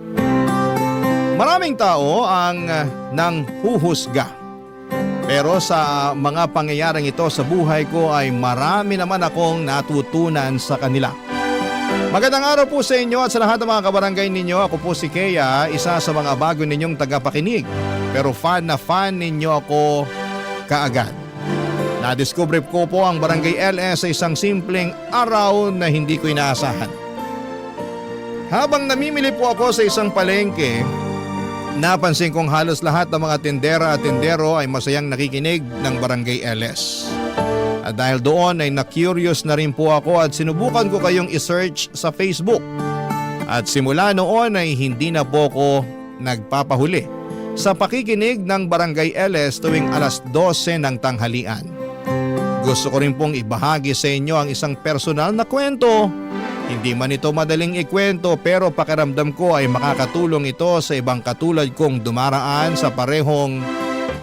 maraming tao ang nanghuhusga. Pero sa mga pangyayaring ito sa buhay ko ay marami naman akong natutunan sa kanila. Magandang araw po sa inyo at sa lahat ng mga kabarangay ninyo. Ako po si Kea, isa sa mga bago ninyong tagapakinig. Pero fan na fan ninyo ako kaagad. Nadiskubre ko po ang Barangay LS sa isang simpleng araw na hindi ko inaasahan. Habang namimili po ako sa isang palengke, napansin kong halos lahat ng mga tindera at tindero ay masayang nakikinig ng Barangay LS. At dahil doon ay na-curious na rin po ako at sinubukan ko kayong i-search sa Facebook. At simula noon ay hindi na po ko nagpapahuli sa pakikinig ng Barangay LS tuwing alas 12 ng tanghalian. Gusto ko rin pong ibahagi sa inyo ang isang personal na kwento. Hindi man ito madaling ikwento pero pakiramdam ko ay makakatulong ito sa ibang katulad kong dumaraan sa parehong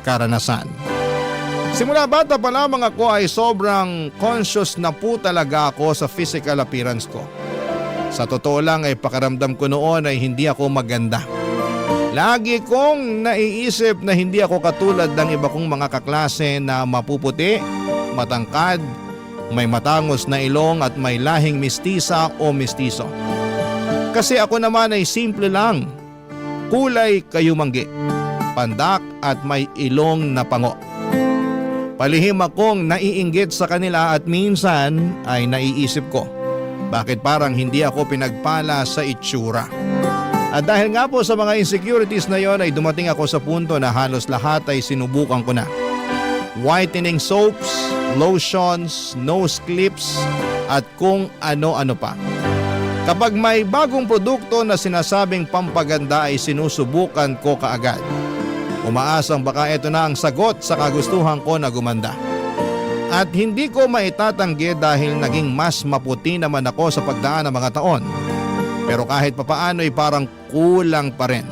karanasan. Simula bata pa lamang ako ay sobrang conscious na po talaga ako sa physical appearance ko. Sa totoo lang ay pakiramdam ko noon ay hindi ako maganda. Lagi kong naiisip na hindi ako katulad ng iba kong mga kaklase na mapuputi, matangkad, may matangos na ilong at may lahing mistisa o mistiso. Kasi ako naman ay simple lang, kulay kayumanggi, pandak at may ilong na pango. Palihim akong naiinggit sa kanila at minsan ay naiisip ko, bakit parang hindi ako pinagpala sa itsura? At dahil nga po sa mga insecurities na yon ay dumating ako sa punto na halos lahat ay sinubukan ko na. Whitening soaps, lotions, nose clips at kung ano-ano pa. Kapag may bagong produkto na sinasabing pampaganda ay sinusubukan ko kaagad. Umaasang baka ito na ang sagot sa kagustuhan ko na gumanda. At hindi ko maitatanggi dahil naging mas maputi naman ako sa pagdaan ng mga taon. Pero kahit papaano ay parang kulang pa rin.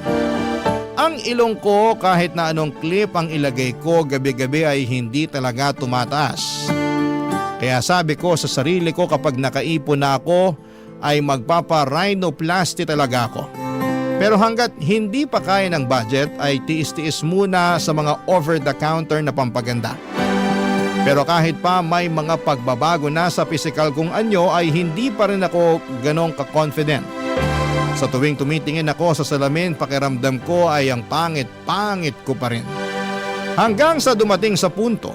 Ang ilong ko kahit na anong clip ang ilagay ko gabi-gabi ay hindi talaga tumataas. Kaya sabi ko sa sarili ko kapag nakaipon na ako ay magpapa-rhinoplasty talaga ako. Pero hanggat hindi pa kaya ng budget ay tiis-tiis muna sa mga over-the-counter na pampaganda. Pero kahit pa may mga pagbabago na sa physical kong anyo ay hindi pa rin ako ganong ka-confident. Sa tuwing tumitingin ako sa salamin, pakiramdam ko ay ang pangit-pangit ko pa rin. Hanggang sa dumating sa punto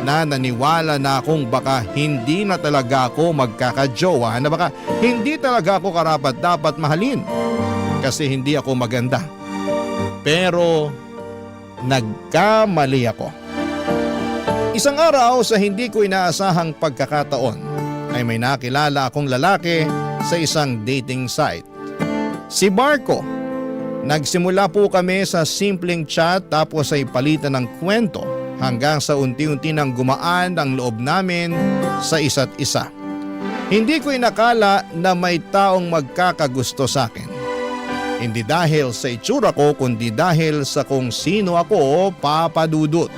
na naniwala na akong baka hindi na talaga ako magkakajowa, na baka hindi talaga ako karapat-dapat mahalin kasi hindi ako maganda. Pero nagkamali ako. Isang araw sa hindi ko inaasahang pagkakataon ay may nakilala akong lalaki sa isang dating site. Si Marco. Nagsimula po kami sa simpleng chat tapos ay palitan ng kwento hanggang sa unti-unti nang gumaan ang loob namin sa isa't isa. Hindi ko inakala na may taong magkakagusto sa akin. Hindi dahil sa itsura ko kundi dahil sa kung sino ako, Papa Dudut.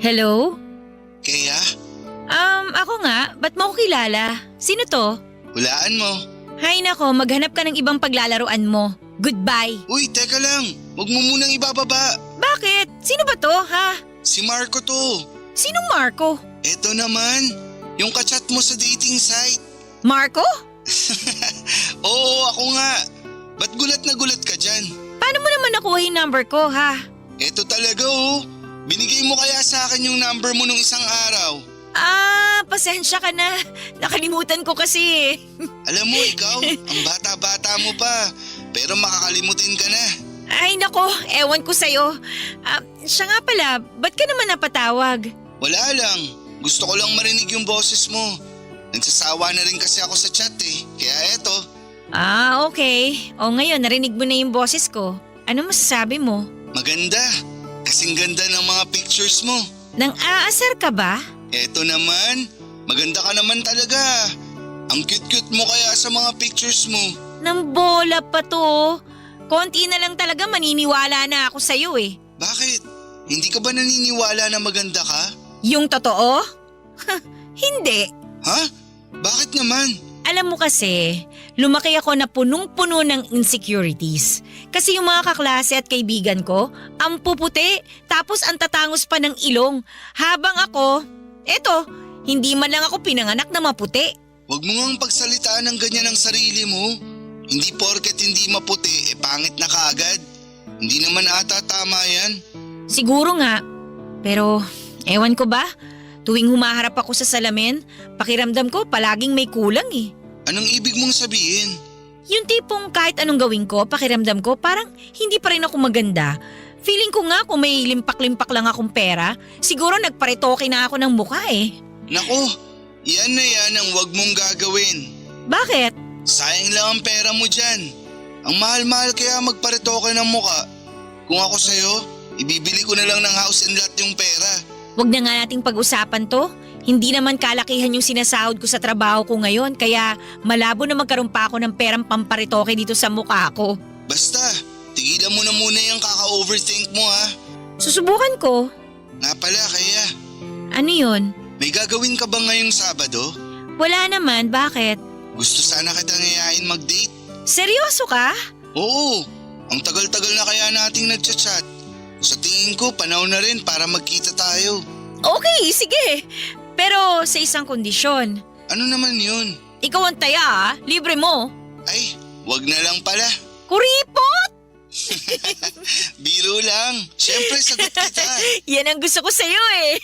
Hello? Kaya, Ako nga. Ba't mo ako kilala? Sino to? hulaan mo. Hay nako, maghanap ka ng ibang paglalaruan mo. Goodbye. Uy, teka lang. Huwag mo munang ibababa. Bakit? Sino ba to, ha? Si Marco to. Sinong Marco? Eto naman, yung kachat mo sa dating site. Marco? Oo, ako nga. Ba't gulat na gulat ka dyan? Paano mo naman nakuha yung number ko, ha? Eto talaga oh. Binigay mo kaya sa akin yung number mo nung isang araw. Pasensya ka na. Nakalimutan ko kasi. Alam mo ikaw, ang bata-bata mo pa. Pero makakalimutin ka na. Ay nako, ewan ko sa'yo. Siya nga pala, ba't ka naman napatawag? Wala lang. Gusto ko lang marinig yung boses mo. Nagsasawa na rin kasi ako sa chat eh. Kaya eto. Okay. O ngayon, narinig mo na yung boses ko. Ano masasabi mo? Maganda. Kasing ganda ng mga pictures mo. Nang aasar ka ba? Eto naman, maganda ka naman talaga. Ang cute-cute mo kaya sa mga pictures mo. Nang bola pa to. Konti na lang talaga maniniwala na ako sa'yo eh. Bakit? Hindi ka ba naniniwala na maganda ka? Yung totoo? Hindi. Ha? Bakit naman? Alam mo kasi, lumaki ako na punong-puno ng insecurities. Kasi yung mga kaklase at kaibigan ko, ang puputi, tapos ang tatangos pa ng ilong. Habang ako, eto, hindi man lang ako pinanganak na maputi. Huwag mo ngang pagsalitaan ng ganyan ng sarili mo. Hindi porket hindi maputi, pangit na kaagad. Hindi naman ata tama yan. Siguro nga, pero ewan ko ba? Tuwing humaharap ako sa salamin, pakiramdam ko palaging may kulang eh. Anong ibig mong sabihin? Yung tipong kahit anong gawin ko, pakiramdam ko parang hindi pa rin ako maganda. Feeling ko nga kung may limpak-limpak lang akong pera, siguro nagparetoke na ako ng mukha eh. Naku, yan na yan ang wag mong gagawin. Bakit? Sayang lang ang pera mo dyan. Ang mahal-mahal kaya magparetoke ng muka. Kung ako sa'yo, Ibibili ko na lang ng house and lot yung pera. Huwag na nga nating pag-usapan to. Hindi naman kalakihan yung sinasahod ko sa trabaho ko ngayon kaya malabo na magkaroon pa ako ng perang pamparitoke dito sa mukha ko. Basta, tigilan mo na muna yung kaka-overthink mo ha. Susubukan ko. Nga pala, kaya, Ano yun? may gagawin ka ba ngayong Sabado? Wala naman, bakit? Gusto sana kitang yayain mag-date. Seryoso ka? Oo, ang tagal-tagal na kaya nating nagchat-chat. Sa tingin ko, panahon na rin para magkita tayo. Okay, sige. Pero sa isang kondisyon. Ano naman yun? Ikaw ang taya, libre mo. Ay, wag na lang pala. Kuripot! Biro lang. Siyempre, sagot kita. Yan ang gusto ko sa'yo eh.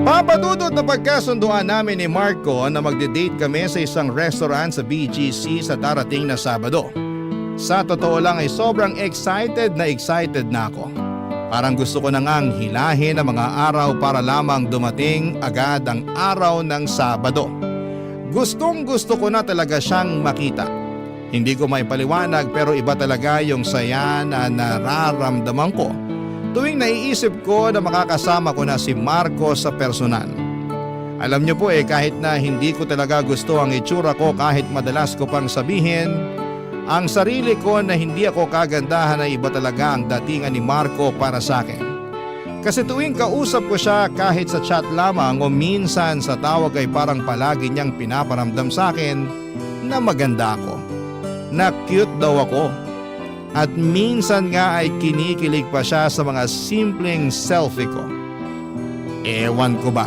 Papadudot na pagkasunduan namin ni Marco na magde-date kami sa isang restaurant sa BGC sa darating na Sabado. Sa totoo lang ay sobrang excited na ako. Parang gusto ko na ngang hilahin ang mga araw para lamang dumating agad ang araw ng Sabado. Gustong gusto ko na talaga siyang makita. Hindi ko maipaliwanag pero iba talaga yung saya na nararamdaman ko tuwing naiisip ko na makakasama ko na si Marco sa personal. Alam niyo po kahit na hindi ko talaga gusto ang itsura ko kahit madalas ko pang sabihin, ang sarili ko na hindi ako kagandahan ay iba talaga ang datingan ni Marco para sa akin. Kasi tuwing kausap ko siya kahit sa chat lamang o minsan sa tawag ay parang palagi niyang pinaparamdam sa akin na maganda ako, na cute daw ako. At minsan nga ay kinikilig pa siya sa mga simpleng selfie ko. Ewan ko ba?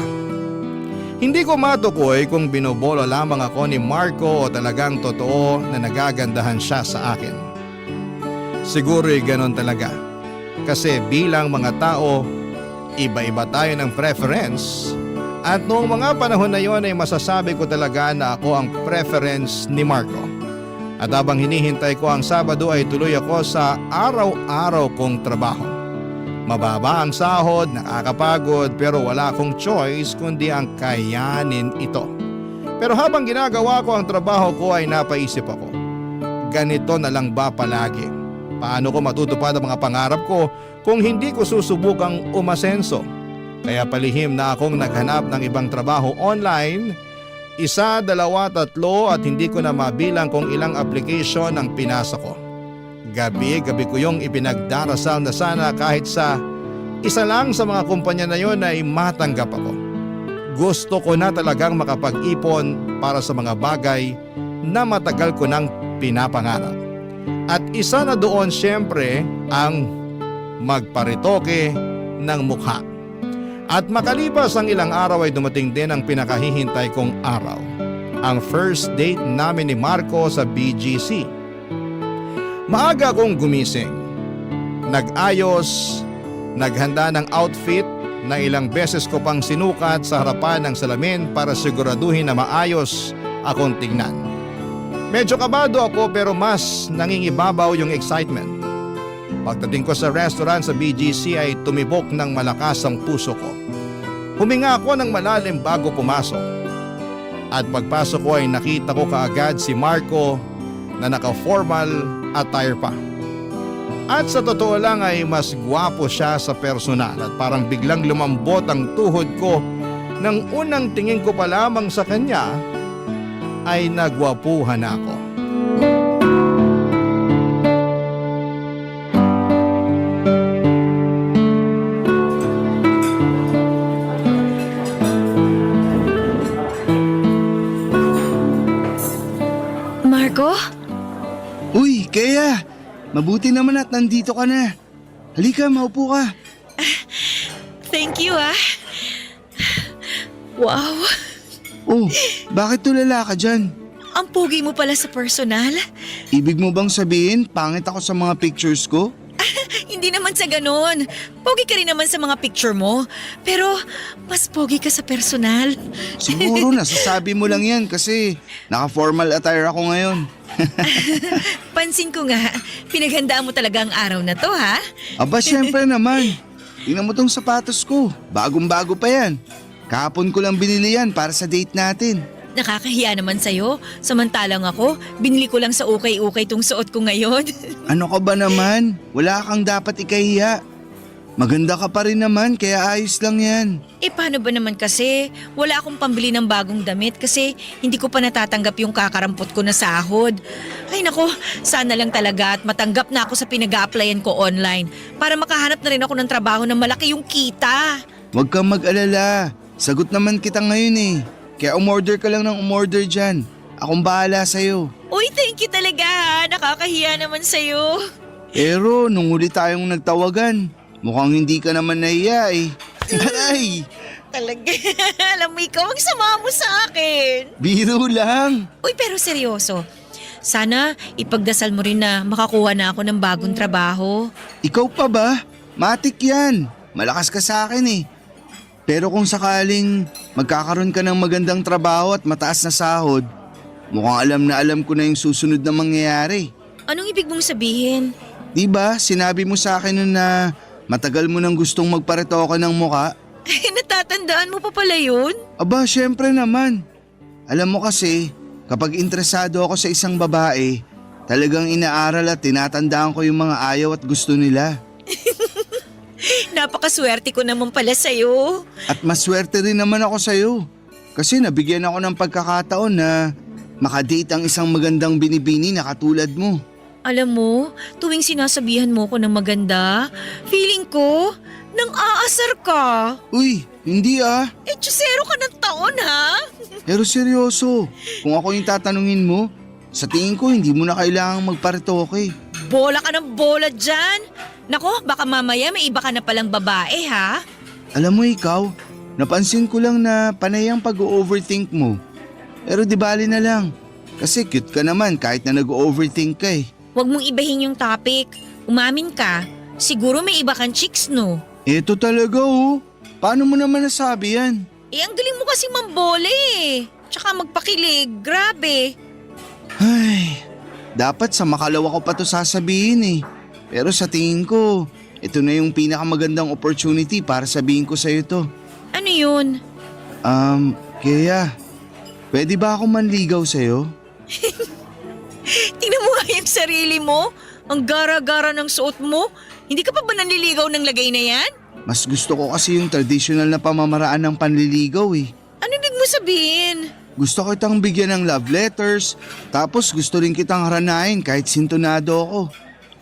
Hindi ko matukoy kung binobolo lamang ako ni Marco o talagang totoo na nagagandahan siya sa akin. Siguro'y ganon talaga. Kasi bilang mga tao, iba-iba tayo ng preference. At noong mga panahon na yon ay masasabi ko talaga na ako ang preference ni Marco. At habang hinihintay ko ang Sabado ay tuloy ako sa araw-araw kong trabaho. Mababa ang sahod, nakakapagod pero wala akong choice kundi ang kayanin ito. Pero habang ginagawa ko ang trabaho ko ay napaisip ako, ganito na lang ba palagi? Paano ko matutupad ang mga pangarap ko kung hindi ko susubukang umasenso? Kaya palihim na akong naghanap ng ibang trabaho online. 1, 2, 3 at hindi ko na mabilang kung ilang application ang pinasa ko. Gabi-gabi ko yung ipinagdarasal na sana kahit sa isa lang sa mga kumpanya na yon ay matanggap ako. Gusto ko na talagang makapag-ipon para sa mga bagay na matagal ko nang pinapangarap. At isa na doon siyempre ang magparitoke ng mukha. At makalipas ang ilang araw ay dumating din ang pinakahihintay kong araw. Ang first date namin ni Marco sa BGC. Maaga akong gumising. Nag-ayos, naghanda ng outfit na ilang beses ko pang sinukat sa harapan ng salamin para siguraduhin na maayos akong tignan. Medyo kabado ako pero mas nangingibabaw yung excitement. Pagdating ko sa restaurant sa BGC ay tumibok ng malakas ang puso ko. Huminga ako ng malalim bago pumasok. At pagpasok ko ay nakita ko kaagad si Marco na naka-formal attire pa. At sa totoo lang ay mas gwapo siya sa personal at parang biglang lumambot ang tuhod ko nang unang tingin ko pa lamang sa kanya ay nagwapuhan ako. Marco? Uy, kaya, mabuti naman at nandito ka na. Halika, maupo ka. Thank you ah. Wow, Oh, bakit tulala ka dyan? ang pogi mo pala sa personal. Ibig mo bang sabihin, pangit ako sa mga pictures ko? Hindi naman sa ganon. Pogi ka rin naman sa mga picture mo. Pero mas pogi ka sa personal. Siguro nasasabi mo lang yan kasi naka-formal attire ako ngayon. Pansin ko nga, pinaghandaan mo talaga ang araw na to ha? Aba, syempre naman. Tingnan mo tong sapatos ko. Bagong-bago pa yan. Kahapon ko lang binili yan para sa date natin. Nakakahiya naman sa'yo. Samantalang ako, binili ko lang sa ukay-ukay tong suot ko ngayon. Ano ka ba naman? Wala kang dapat ikahiya. Maganda ka pa rin naman, kaya ayos lang yan. Paano ba naman kasi? Wala akong pambili ng bagong damit kasi hindi ko pa natatanggap yung kakarampot ko na sahod. Ay nako, sana lang talaga at matanggap na ako sa pinag-a-applyan ko online para makahanap na rin ako ng trabaho na malaki yung kita. Huwag kang mag-alala. Sagot naman kita ngayon eh. Kaya umorder ka lang ng umorder dyan. Akong bahala sa'yo. Uy, thank you talaga ha. Nakakahiya naman sa'yo. Pero nung huli tayong nagtawagan, mukhang hindi ka naman nahiya eh. Aray! Talaga, alam mo ikaw ang sama mo sa akin. Biro lang. Uy, pero seryoso. Sana ipagdasal mo rin na makakuha na ako ng bagong trabaho. Ikaw pa ba? Matik yan. Malakas ka sa akin eh. Pero kung sakaling magkakaroon ka ng magandang trabaho at mataas na sahod, mukhang alam na alam ko na yung susunod na mangyayari. Anong ibig mong sabihin? Diba, sinabi mo sa akin nun na matagal mo nang gustong magparetoke ng muka? Natatandaan mo pa pala yun? Aba, syempre naman. Alam mo kasi, kapag interesado ako sa isang babae, talagang inaaral at tinatandaan ko yung mga ayaw at gusto nila. Napakaswerte ko naman pala sa'yo. At maswerte rin naman ako sa'yo. Kasi nabigyan ako ng pagkakataon na makadate ang isang magandang binibini na katulad mo. Alam mo, tuwing sinasabihan mo ko ng maganda, feeling ko, nang aasar ka. Uy, hindi ah. Tiyusero ka ng taon ha? Pero seryoso, kung ako yung tatanungin mo, sa tingin ko hindi mo na kailangang magparetoke. Bola ka ng bola dyan. Nako, baka mamaya may iba ka na palang babae ha? Alam mo ikaw, napansin ko lang na panay ang pag-overthink mo. Pero di bali na lang, kasi cute ka naman kahit na nag-overthink ka eh. Huwag mong ibahin yung topic. Umamin ka. Siguro may iba kang chicks, no? Ito talaga oh. Paano mo naman nasabi yan? Ang galing mo kasi mambola eh. Tsaka magpakilig. Grabe. Ay, dapat sa makalawa ko pa to sasabihin eh. Pero sa tingin ko, ito na yung pinakamagandang opportunity para sabihin ko sa'yo to. Ano yun? Kaya, pwede ba ako manligaw sa'yo? Tingnan mo nga yung sarili mo. Ang gara-gara ng suot mo. Hindi ka pa ba nanliligaw ng lagay na yan? Mas gusto ko kasi yung traditional na pamamaraan ng panliligaw eh. Ano ibig mo sabihin? Gusto kitang bigyan ng love letters, tapos gusto rin kitang haranahin kahit sintonado ako.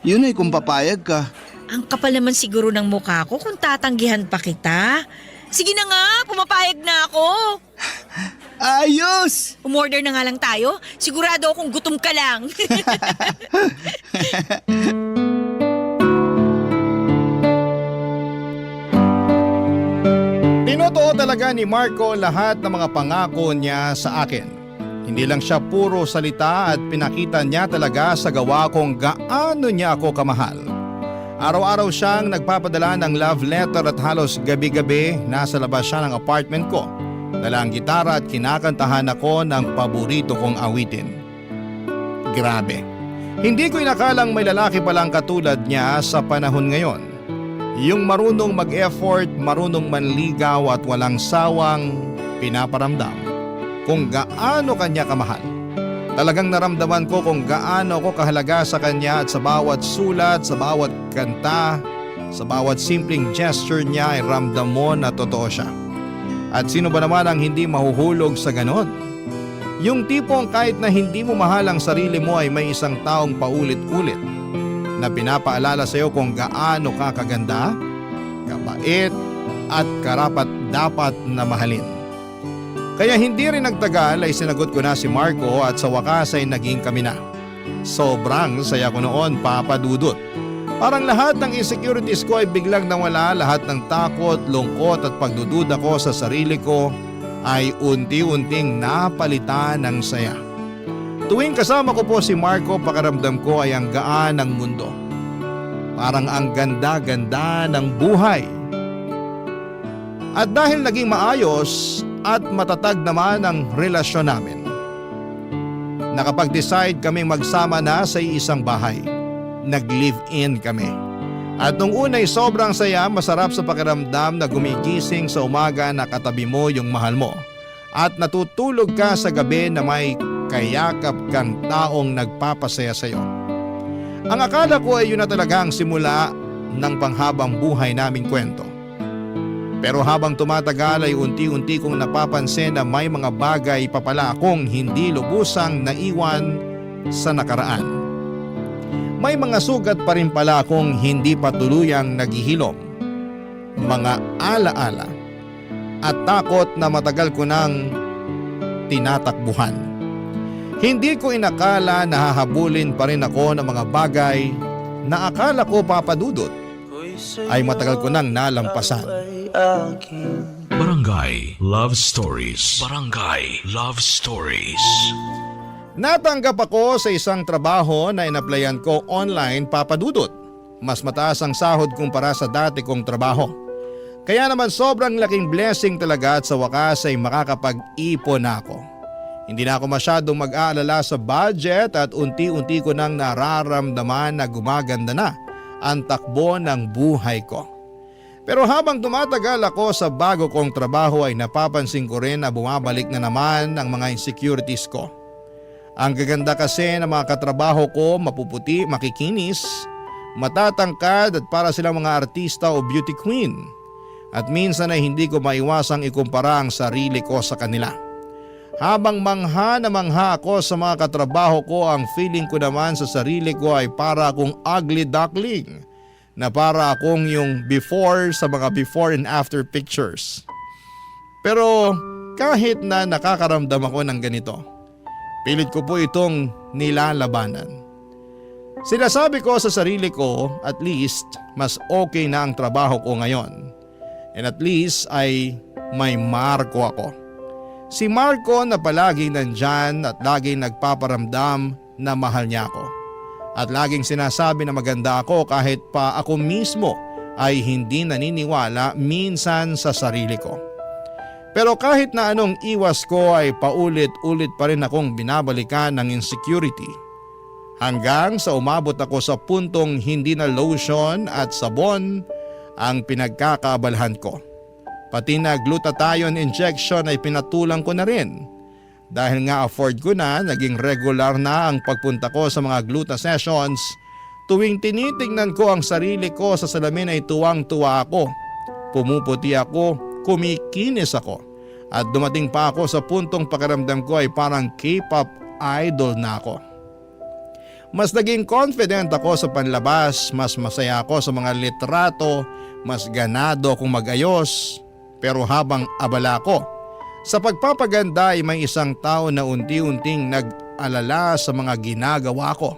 Yun ay kung papayag ka. Ang kapal naman siguro ng mukha ko kung tatanggihan pa kita. Sige na nga, pumapayag na ako. Ayos! Umorder na nga lang tayo. Sigurado akong gutom ka lang. Tinotoo talaga ni Marco lahat ng mga pangako niya sa akin. Hindi lang siya puro salita at pinakita niya talaga sa gawa kung gaano niya ako kamahal. Araw-araw siyang nagpapadala ng love letter at halos gabi-gabi nasa labas siya ng apartment ko. Dala ang gitara at kinakantahan ako ng paborito kong awitin. Grabe. Hindi ko inakalang may lalaki palang katulad niya sa panahon ngayon. Yung marunong mag-effort, marunong manligaw at walang sawang pinaparamdam kung gaano kanya kamahal. Talagang naramdaman ko kung gaano ko kahalaga sa kanya at sa bawat sulat, sa bawat kanta, sa bawat simpleng gesture niya ay ramdam mo na totoo siya. At sino ba naman ang hindi mahuhulog sa ganon? Yung tipong kahit na hindi mo mahal ang sarili mo ay may isang taong paulit-ulit na pinapaalala sa iyo kung gaano ka kaganda, kabait at karapat-dapat na mahalin. Kaya hindi rin nagtagal ay sinagot ko na si Marco at sa wakas ay naging kami na. Sobrang saya ko noon, Papa Dudut. Parang lahat ng insecurities ko ay biglang nawala, lahat ng takot, lungkot at pagdududa ko sa sarili ko ay unti-unting napalitan ng saya. Tuwing kasama ko po si Marco, pakiramdam ko ay ang gaan ng mundo. Parang ang ganda-ganda ng buhay. At dahil naging maayos at matatag naman ang relasyon namin, nakapag-decide kaming magsama na sa isang bahay. Nag-live-in kami. At nung una'y sobrang saya, masarap sa pakiramdam na gumigising sa umaga na katabi mo yung mahal mo. at natutulog ka sa gabi na may kayakap kang taong nagpapasaya sa iyo. Ang akala ko ay yun na talaga ang simula ng panghabang buhay naming kwento. Pero habang tumatagal ay unti-unti kong napapansin na may mga bagay pa pala akong hindi lubusang naiwan sa nakaraan. May mga sugat pa rin pala akong hindi pa tuluyang naghihilom. Mga alaala at takot na matagal ko nang tinatakbuhan. Hindi ko inakala na hahabulin pa rin ako ng mga bagay na akala ko, Papa Dudut, ay matagal ko nang nalampasan. Barangay Love Stories. Barangay Love Stories. Natanggap ako sa isang trabaho na inaplayan ko online, Papa Dudut. Mas mataas ang sahod kumpara sa dati kong trabaho. Kaya naman sobrang laking blessing talaga at sa wakas ay makakapag-ipon na ako. Hindi na ako masyadong mag-aalala sa budget at unti-unti ko nang nararamdaman na gumaganda na ang takbo ng buhay ko. Pero habang tumatagal ako sa bago kong trabaho ay napapansin ko rin na bumabalik na naman ang mga insecurities ko. Ang gaganda kasi ng mga katrabaho ko, mapuputi, makikinis, matatangkad at para silang mga artista o beauty queen. At minsan ay hindi ko maiwasang ikumpara ang sarili ko sa kanila. Habang mangha na mangha ako sa mga katrabaho ko, ang feeling ko naman sa sarili ko ay para akong ugly duckling. Na para akong yung before sa mga before and after pictures. Pero kahit na nakakaramdam ako ng ganito, pilit ko po itong nilalabanan. Sinasabi ko sa sarili ko, at least mas okay na ang trabaho ko ngayon. And at least ay may Marco ako. Si Marco na palaging nandyan at laging nagpaparamdam na mahal niya ako. At laging sinasabi na maganda ako kahit pa ako mismo ay hindi naniniwala minsan sa sarili ko. Pero kahit na anong iwas ko ay paulit-ulit pa rin akong binabalikan ng insecurity. Hanggang sa umabot ako sa puntong hindi na lotion at sabon ang pinagkakaabalahan ko. Pati na glutathione injection ay pinatulang ko na rin. Dahil nga afford ko na, naging regular na ang pagpunta ko sa mga gluta sessions. Tuwing tinitingnan ko ang sarili ko sa salamin ay tuwang-tuwa ako. Pumuputi ako, kumikinis ako. At dumating pa ako sa puntong pakiramdam ko ay parang K-pop idol na ako. Mas naging confident ako sa panlabas, mas masaya ako sa mga litrato, mas ganado akong mag-ayos. Pero habang abala ko, sa pagpapaganda ay may isang tao na unti-unting nag-alala sa mga ginagawa ko.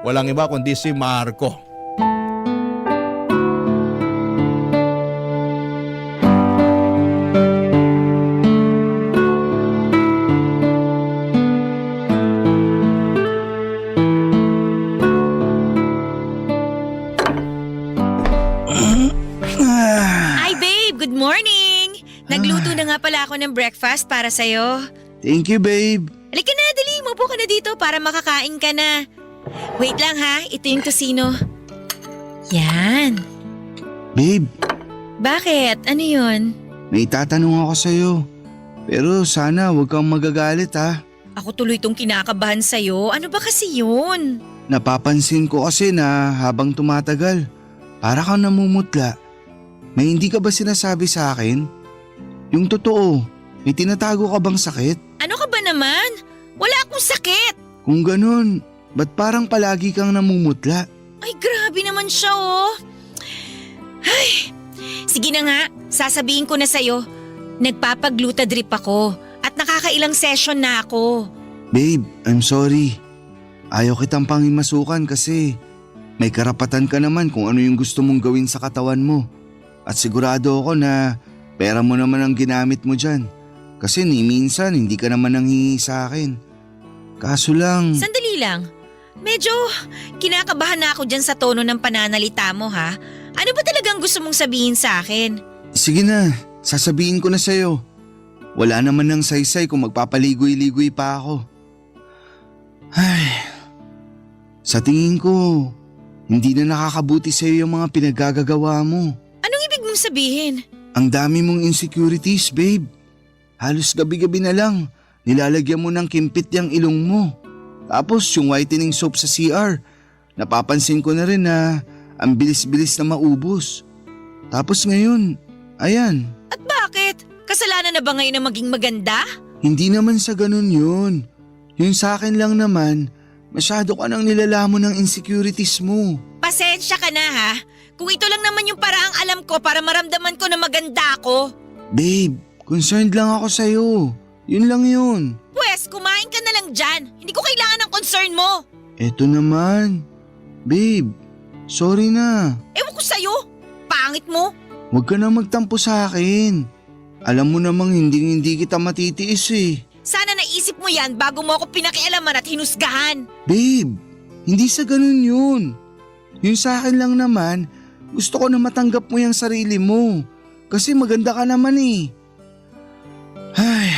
Walang iba kundi si Marco. Hi babe, good morning! Nagluto na nga pala ako ng breakfast para sa'yo. Thank you, babe. Halika na, dali, mupo ka na dito para makakain ka na. Wait lang ha, ito yung tosino. Yan. Babe, Bakit? Ano yun? may tatanong ako sa'yo. Pero sana huwag kang magagalit ha. Ako tuloy tong kinakabahan sa'yo. Ano ba kasi yun? Napapansin ko kasi na habang tumatagal, para kang namumutla. May hindi ka ba sinasabi sa akin? Yung totoo, may tinatago ka bang sakit? Ano ka ba naman? Wala akong sakit. Kung ganun, ba't parang palagi kang namumutla? Ay, grabe naman siya oh. Ay, sige na nga, sasabihin ko na sa'yo. Nagpapagluta drip ako at nakakailang session na ako. Babe, I'm sorry. Ayaw kitang pangimasukan kasi may karapatan ka naman kung ano yung gusto mong gawin sa katawan mo. At sigurado ako na pera mo naman ang ginamit mo dyan. Kasi ni minsan hindi ka naman nanghingi sa akin. Kaso lang… Sandali lang. Medyo kinakabahan na ako dyan sa tono ng pananalita mo ha. Ano ba talagang gusto mong sabihin sa akin? Sige na, sasabihin ko na sa'yo. Wala naman ng saysay kung magpapaligoy-ligoy pa ako. Ay, sa tingin ko, hindi na nakakabuti sa'yo yung mga pinaggagawa mo. Anong ibig mong sabihin? Ang dami mong insecurities, babe. Halos gabi-gabi na lang, nilalagyan mo ng kimpit yung ilong mo. Tapos yung whitening soap sa CR, napapansin ko na rin na ang bilis-bilis na maubos. Tapos ngayon, ayan, At bakit? Kasalanan na ba ngayon na maging maganda? hindi naman sa ganun yun. Yung sa akin lang naman, masyado ka nang nilalamon ng insecurities mo. Pasensya ka na ha. Kung ito lang naman yung paraang alam ko para maramdaman ko na maganda ako. Babe, concerned lang ako sa'yo. Yun lang yun. Pwes, kumain ka na lang dyan. Hindi ko kailangan ng concern mo. Eto naman. Babe, sorry na. Ewan ko sa'yo. Pangit mo. Huwag ka na magtampo sa akin. Alam mo namang hindi kita matitiis eh. Sana naisip mo yan bago mo ako pinakialaman at hinusgahan. Babe, hindi sa ganun yun. Yung sa akin lang naman, gusto ko na matanggap mo yung sarili mo. Kasi maganda ka naman eh. Ay,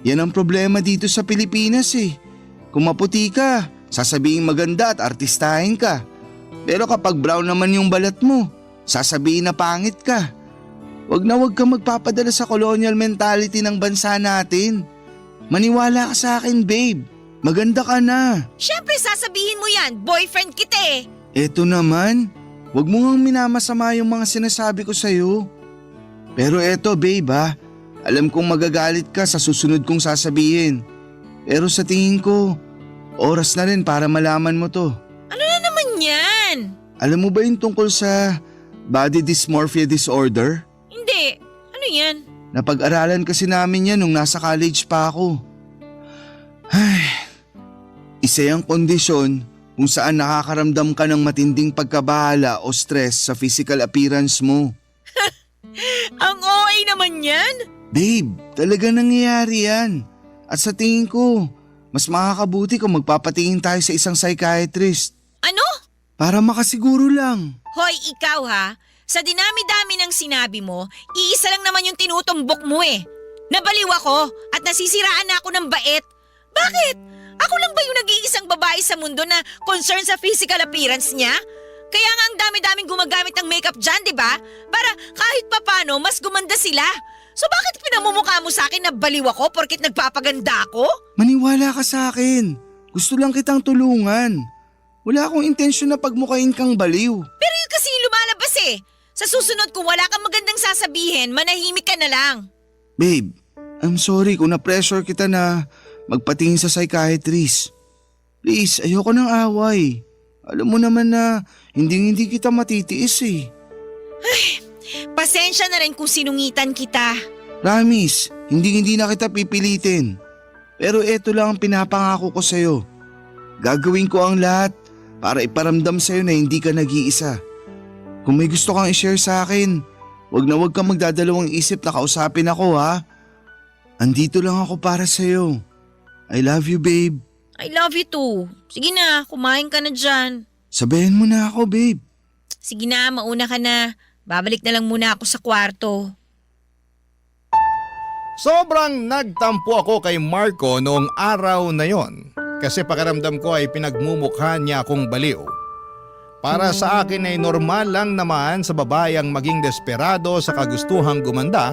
yan ang problema dito sa Pilipinas eh. Kung maputi ka, sasabihin maganda at artistahin ka. Pero kapag brown naman yung balat mo, sasabihin na pangit ka. Wag ka magpapadala sa colonial mentality ng bansa natin. Maniwala ka sa akin, babe. Maganda ka na. Siyempre sasabihin mo yan, boyfriend kita eh. Eto naman, wag mo ngang minamasama yung mga sinasabi ko sa'yo. Pero eto babe ha, alam kong magagalit ka sa susunod kong sasabihin. Pero sa tingin ko, oras na rin para malaman mo to. Ano na naman yan? Alam mo ba yung tungkol sa body dysmorphia disorder? Hindi. Ano yan? Napag-aralan kasi namin yan nung nasa college pa ako. Ay, isa yung kondisyon kung saan nakakaramdam ka ng matinding pagkabahala o stress sa physical appearance mo. Ang OA naman yan? Babe, talaga nangyayari yan. At sa tingin ko, mas makakabuti kung magpapatingin tayo sa isang psychiatrist. Ano? Para makasiguro lang. Hoy, ikaw ha? Sa dinami-dami ng sinabi mo, iisa lang naman yung tinutumbok mo eh. Nabaliw ako at nasisiraan na ako ng bait. Bakit? Ako lang ba yung nag-iisang babae sa mundo na concern sa physical appearance niya? Kaya nga ang dami-daming gumagamit ng makeup dyan, di ba? Para kahit papano, mas gumanda sila. So bakit pinamumukha mo sa akin na baliw ako porkit nagpapaganda ako? Maniwala ka sa akin. Gusto lang kitang tulungan. Wala akong intensyon na pagmukain kang baliw. Pero yun kasi yung lumalabas eh. Sa susunod kung wala kang magandang sasabihin, manahimik ka na lang. Babe, I'm sorry kung na-pressure kita na magpatingin sa psychiatrist. Please, ayoko ng away. Alam mo naman na hindi kita matitiis eh. Pasensya na rin kung sinungitan kita. Promise, hindi na kita pipilitin. Pero eto lang ang pinapangako ko sa'yo. Gagawin ko ang lahat para iparamdam sa'yo na hindi ka nag-iisa. Kung may gusto kang i-share sa akin, wag kang magdadalawang isip na kausapin ako ha. Andito lang ako para sa'yo. I love you, babe. I love you too. Sige na, kumain ka na dyan. Sabayan mo na ako, babe. Sige na, mauna ka na. Babalik na lang muna ako sa kwarto. Sobrang nagtampo ako kay Marco noong araw na yon kasi pakiramdam ko ay pinagmumukha niya akong baliw. Para sa akin ay normal lang naman sa babayang maging desperado sa kagustuhang gumanda.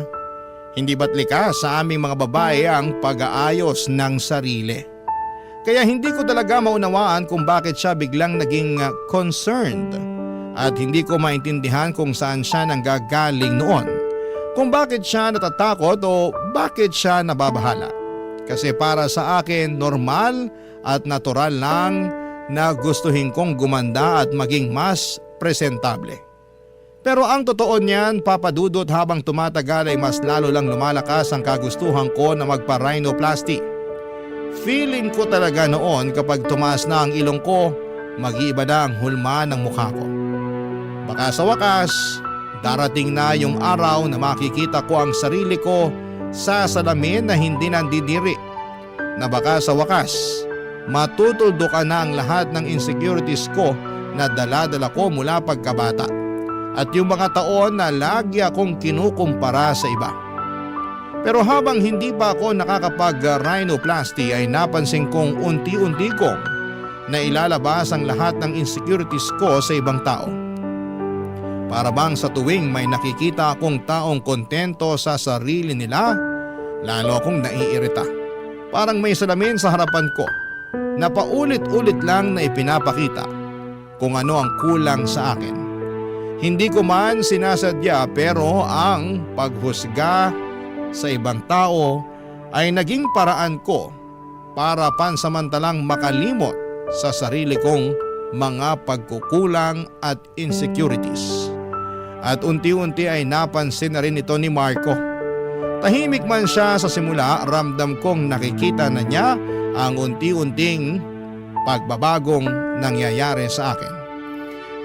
Hindi ba't likas sa aming mga babae ang pag-aayos ng sarili. Kaya hindi ko talaga maunawaan kung bakit siya biglang naging concerned. At hindi ko maintindihan kung saan siya nanggagaling noon. Kung bakit siya natatakot o bakit siya nababahala. Kasi para sa akin normal at natural lang na gustuhin kong gumanda at maging mas presentable. Pero ang totoo niyan, Papa Dudut, habang tumatagal ay mas lalo lang lumalakas ang kagustuhan ko na magpa-rhinoplasty. Feeling ko talaga noon kapag tumaas na ang ilong ko, mag-iiba na ang hulma ng mukha ko. Baka sa wakas, darating na yung araw na makikita ko ang sarili ko sa salamin na hindi nandidiri. Na baka sa wakas, matutuldukan na ang lahat ng insecurities ko na dala-dala ko mula pagkabata. At yung mga taon na lagi akong kinukumpara sa iba. Pero habang hindi pa ako nakakapag-rhinoplasty ay napansin kong unti-unti kong nailalabas ang lahat ng insecurities ko sa ibang tao. Para bang sa tuwing may nakikita akong taong kontento sa sarili nila, Lalo akong naiirita. Parang may salamin sa harapan ko na paulit-ulit lang na ipinapakita kung ano ang kulang sa akin. Hindi ko man sinasadya pero ang paghusga sa ibang tao ay naging paraan ko para pansamantalang makalimot sa sarili kong mga pagkukulang at insecurities. At unti-unti ay napansin na rin ito ni Marco. Tahimik man siya sa simula, ramdam kong nakikita na niya ang unti-unting pagbabagong nangyayari sa akin.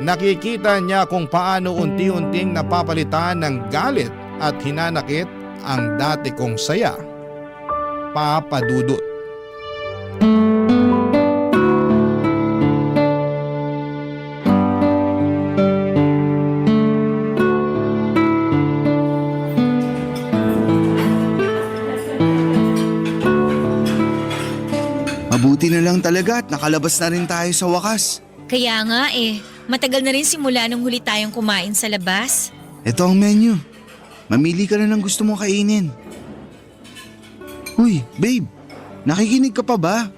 Nakikita niya kung paano unti-unting napapalitan ng galit at hinanakit ang dati kong saya. Papa Dudut. Mabuti na lang talaga at nakalabas na rin tayo sa wakas. Kaya nga matagal na rin simula nung huli tayong kumain sa labas. Ito ang menu. Mamili ka na ng gusto mong kainin. Uy, babe, nakikinig ka pa ba?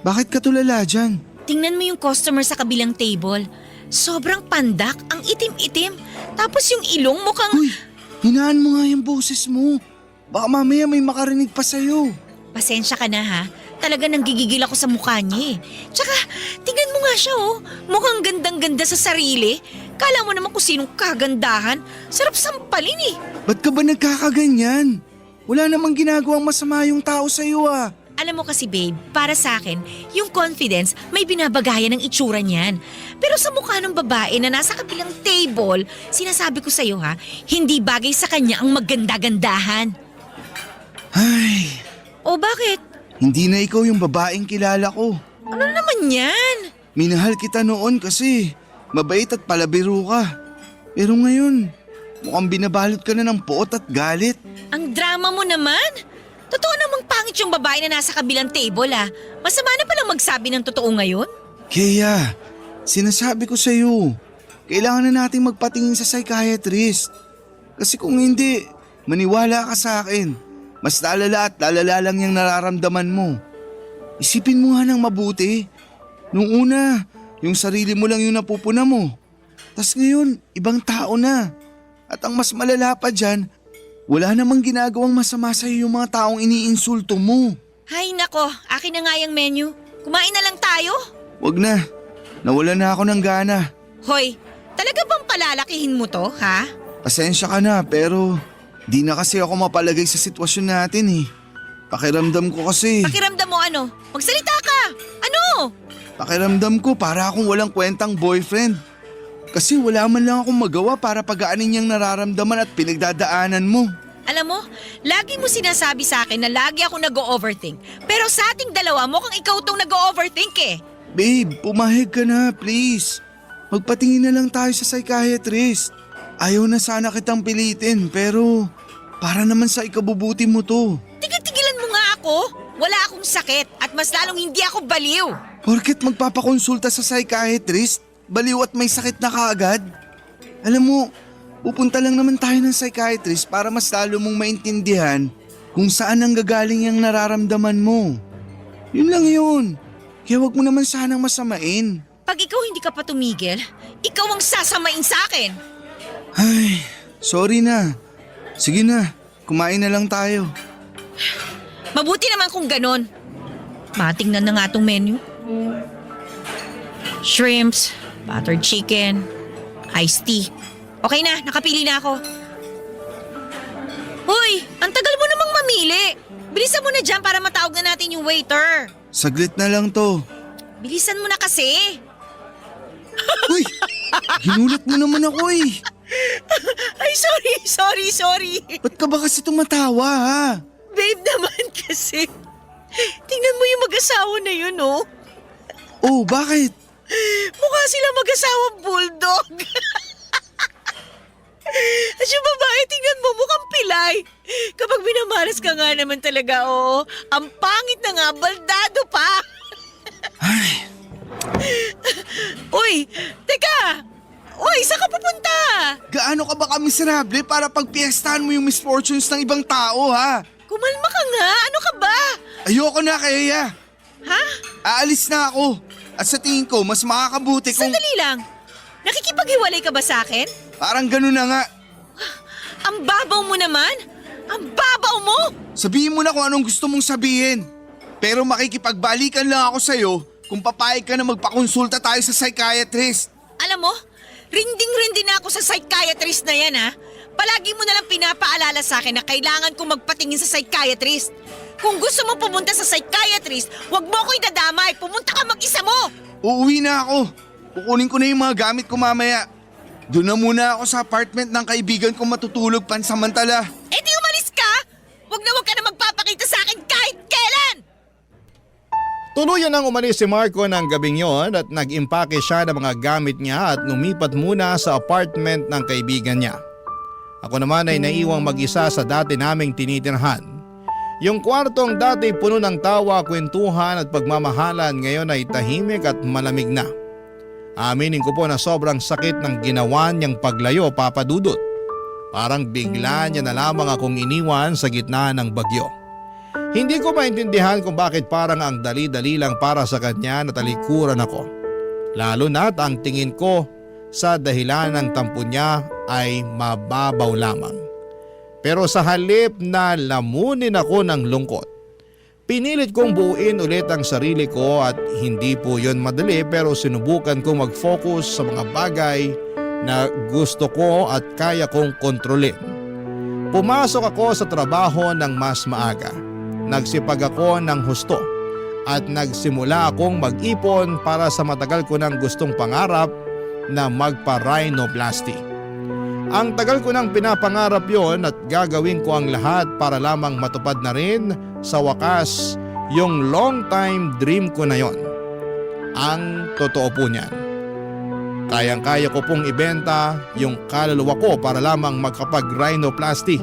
Bakit ka tulala dyan? Tingnan mo yung customer sa kabilang table. Sobrang pandak, ang itim-itim. Tapos yung ilong mukhang... Uy, hinaan mo nga yung boses mo. Baka mamaya may makarinig pa sa'yo. Pasensya ka na ha. Talaga nang gigigil ako sa mukha niya Tsaka, tingnan mo nga siya Mukhang gandang-ganda sa sarili. Kala mo naman kung sinong kagandahan. Sarap sampalin Ba't ka ba nagkakaganyan? Wala namang ginagawang masama yung tao sa'yo Alam mo kasi babe, para sa akin, yung confidence may binabagayan ng itsura niyan. Pero sa mukha ng babae na nasa kabilang table, sinasabi ko sa'yo ha, hindi bagay sa kanya ang maganda-gandahan. Ay, O bakit? hindi na ikaw yung babaeng kilala ko. Ano naman yan? Minahal kita noon kasi mabait at palabiro ka. Pero ngayon, mukhang binabalot ka na ng poot at galit. Ang drama mo naman. Totoo namang pangit yung babae na nasa kabilang table Masama na palang magsabi ng totoo ngayon? Kaya, sinasabi ko sa'yo, kailangan na nating magpatingin sa psychiatrist. Kasi kung hindi, maniwala ka sa akin. Mas lalala at lalala lang yung nararamdaman mo. Isipin mo nga ng mabuti. Nung una, yung sarili mo lang yung napupuna mo. Tas ngayon, ibang tao na. At ang mas malala pa dyan, wala namang ginagawang masama sa'yo yung mga taong iniinsulto mo. Hay nako, akin na nga yung menu. Kumain na lang tayo? Wag na, nawala na ako ng gana. Hoy, talaga bang palalakihin mo to, ha? Pasensya ka na pero di na kasi ako mapalagay sa sitwasyon natin Pakiramdam ko kasi. Pakiramdam mo ano? Magsalita ka! Ano? Pakiramdam ko para akong walang kwentang boyfriend. Kasi wala man lang akong magawa para pagaanin niyang nararamdaman at pinagdadaanan mo. Alam mo, lagi mo sinasabi sa akin na lagi ako nag-overthink. Pero sa ating dalawa, mukhang ikaw tong nag-overthink Babe, pumahig ka na please. Magpatingin na lang tayo sa psychiatrist. Ayaw na sana kitang pilitin pero para naman sa ikabubuti mo to. Tigil-tigilan mo nga ako. Wala akong sakit at mas lalong hindi ako baliw. Porket magpapakonsulta sa psychiatrist, baliw at may sakit na kaagad? Alam mo, pupunta lang naman tayo ng psychiatrist para mas lalo mong maintindihan kung saan ang gagaling yung nararamdaman mo. Yun lang yun. Kaya wag mo naman sanang masamain. Pag ikaw hindi ka pa tumigil, ikaw ang sasamain sa akin. Ay, sorry na. Sige na, kumain na lang tayo. Mabuti naman kung ganon. Matingnan na nga tong menu. Shrimps, buttered chicken, iced tea. Okay na, nakapili na ako. Hoy, ang tagal mo namang mamili. Bilisan mo na dyan para matawag na natin yung waiter. Saglit na lang to. Bilisan mo na kasi. Uy, ginulat mo naman ako Ay, sorry. Ba't ka ba kasi tumatawa Babe naman kasi. Tingnan mo yung mag-asawa na yun, Oh, bakit? Mukha sila mag-asawang bulldog. At yung babae, tingnan mo, mukhang pilay. Kapag binamaras ka nga naman talaga, ang pangit na nga, baldado pa. Ay, Uy, teka! Uy, saan ka pupunta? gaano ka ba kamiserable para pagpiestahan mo yung misfortunes ng ibang tao Kumalma ka nga, ano ka ba? Ayoko na, Kaya. Ha? Aalis na ako. At sa tingin ko, mas makakabuti kung... Sandali lang. Nakikipaghiwalay ka ba sa akin? Parang ganun na nga. Ang babaw mo naman! Ang babaw mo! Sabihin mo na kung anong gusto mong sabihin. Pero makikipagbalikan lang ako sa'yo kung papayag ka na magpakonsulta tayo sa psychiatrist. Alam mo, rinding-rindi na ako sa psychiatrist na yan ha. Palagi mo na lang pinapaalala sa akin na kailangan kong magpatingin sa psychiatrist. Kung gusto mo pumunta sa psychiatrist, huwag mo ko itadamay. Pumunta ka mag-isa mo. Uuwi na ako. Kukunin ko na yung mga gamit ko mamaya. Doon na muna ako sa apartment ng kaibigan kong matutulog pansamantala. Eh di umalis ka! Huwag ka na magpapakita sa akin kahit kailan! Tuluyan nang umalis si Marco ng gabing yon at nag-impake siya ng mga gamit niya at lumipat muna sa apartment ng kaibigan niya. Ako naman ay naiwang mag-isa sa dati naming tinitirhan. Yung kwartong dati puno ng tawa, kwentuhan at pagmamahalan ngayon ay tahimik at malamig na. Aminin ko po na sobrang sakit ng ginawa niyang paglayo, Papa Dudut. Parang bigla niya na lamang akong iniwan sa gitna ng bagyo. Hindi ko maintindihan kung bakit parang ang dali-dali lang para sa kanya na talikuran ako. Lalo na't ang tingin ko sa dahilan ng tampo niya ay mababaw lamang. Pero sa halip na lamunin ako ng lungkot, pinilit kong buuin ulit ang sarili ko at hindi po yon madali pero sinubukan kong mag-focus sa mga bagay na gusto ko at kaya kong kontrolin. Pumasok ako sa trabaho ng mas maaga. Nagsipag ako ng husto at nagsimula akong mag-ipon para sa matagal ko ng gustong pangarap na magpa-rhinoplasty. Ang tagal ko nang pinapangarap yon at gagawin ko ang lahat para lamang matupad na rin sa wakas yung long time dream ko na yon. Ang totoo po niyan. Kayang-kaya ko pong ibenta yung kaluluwa ko para lamang magkapag-rhinoplasty.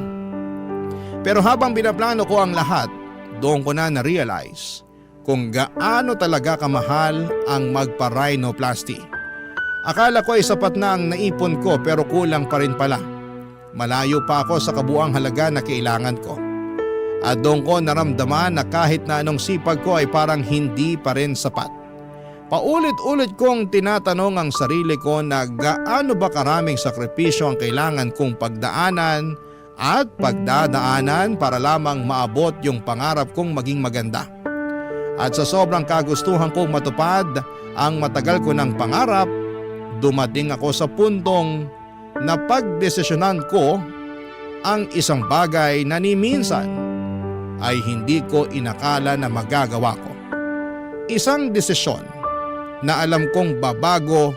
Pero habang binaplano ko ang lahat, doon ko na na-realize kung gaano talaga kamahal ang magpa-rhinoplasty. Akala ko ay sapat na ang naipon ko pero kulang pa rin pala. Malayo pa ako sa kabuang halaga na kailangan ko. At doon ko naramdaman na kahit na anong sipag ko ay parang hindi pa rin sapat. Paulit-ulit kong tinatanong ang sarili ko na gaano ba karaming sakripisyo ang kailangan kong pagdaanan at pagdadaanan para lamang maabot yung pangarap kong maging maganda. At sa sobrang kagustuhan kong matupad ang matagal ko ng pangarap, dumating ako sa puntong na pagdesisyonan ko ang isang bagay na ni minsan ay hindi ko inakala na magagawa ko. Isang desisyon na alam kong babago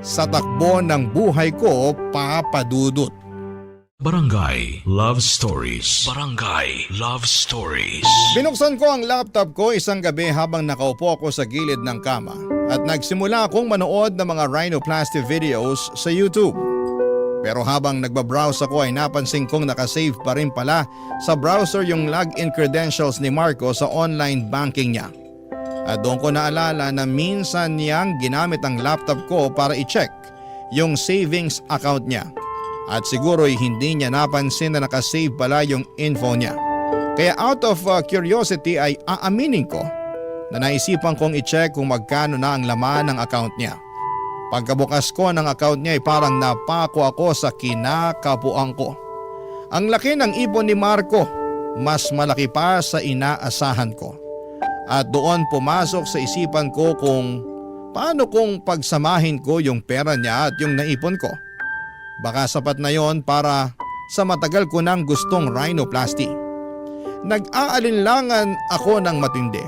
sa takbo ng buhay ko, Papa Dudut. Barangay Love Stories. Barangay Love Stories. Binuksan ko ang laptop ko isang gabi habang nakaupo ako sa gilid ng kama at nagsimula akong manood ng mga rhinoplasty videos sa YouTube. Pero habang nagbabrowse ako ay napansin kong nakasave pa rin pala sa browser yung login credentials ni Marco sa online banking niya. At doon ko naalala na minsan niyang ginamit ang laptop ko para i-check yung savings account niya. At siguro'y hindi niya napansin na nakasave pala yung info niya. Kaya out of curiosity ay aaminin ko na naisipan kong i-check kung magkano na ang laman ng account niya. Pagkabukas ko ng account niya ay parang napako ako sa kinakabuang ko. Ang laki ng ipon ni Marco, mas malaki pa sa inaasahan ko. At doon pumasok sa isipan ko kung paano kung pagsamahin ko yung pera niya at yung naipon ko. Baka sapat na yon para sa matagal ko nang gustong rhinoplasty. Nag-aalinlangan ako ng matindi.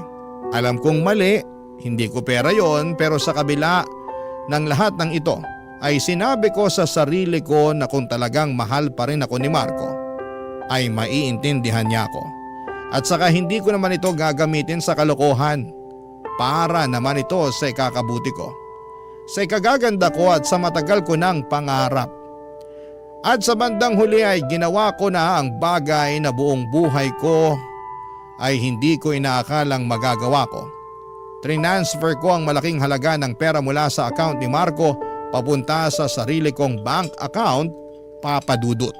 Alam kong mali, hindi ko pera yon pero sa kabila ng lahat ng ito ay sinabi ko sa sarili ko na kung talagang mahal pa rin ako ni Marco ay maiintindihan niya ako. At saka hindi ko naman ito gagamitin sa kalokohan. Para naman ito sa ikakabuti ko. Sa ikagaganda ko at sa matagal ko ng pangarap. At sa bandang huli ay ginawa ko na ang bagay na buong buhay ko ay hindi ko inaakalang magagawa ko. Transfer ko ang malaking halaga ng pera mula sa account ni Marco papunta sa sarili kong bank account, Papa Dudut.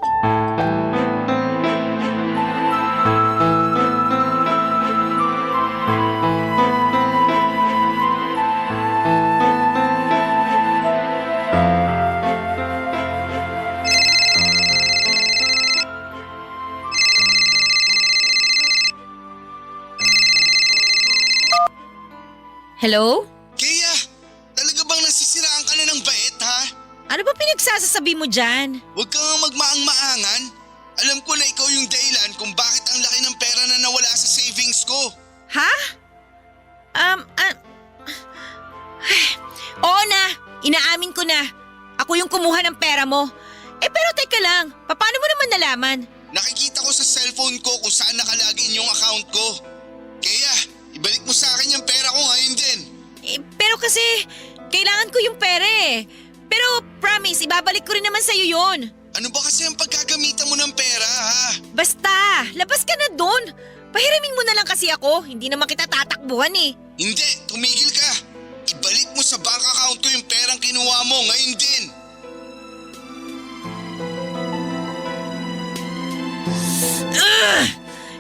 Hello? Kaya, talaga bang nasisiraan ka na ng bait, ha? Ano ba pinagsasasabi mo dyan? Huwag kang magmaang-maangan. Alam ko na ikaw yung dahilan kung bakit ang laki ng pera na nawala sa savings ko. Ha? Oo na, inaamin ko na. Ako yung kumuha ng pera mo. Pero teka lang, paano mo naman nalaman? Nakikita ko sa cellphone ko kung saan nakalagin yung account ko. Kaya, ibalik mo sa akin yung pera ko ngayon din. Pero kasi, kailangan ko yung pera eh. Pero promise, ibabalik ko rin naman sa'yo yun. Ano ba kasi ang pagkagamitan mo ng pera, ha? Basta, labas ka na doon. Pahiramin mo na lang kasi ako, hindi naman kita tatakbuhan eh. Hindi, tumigil ka. Ibalik mo sa bank account ko yung perang kinuha mo ngayon din.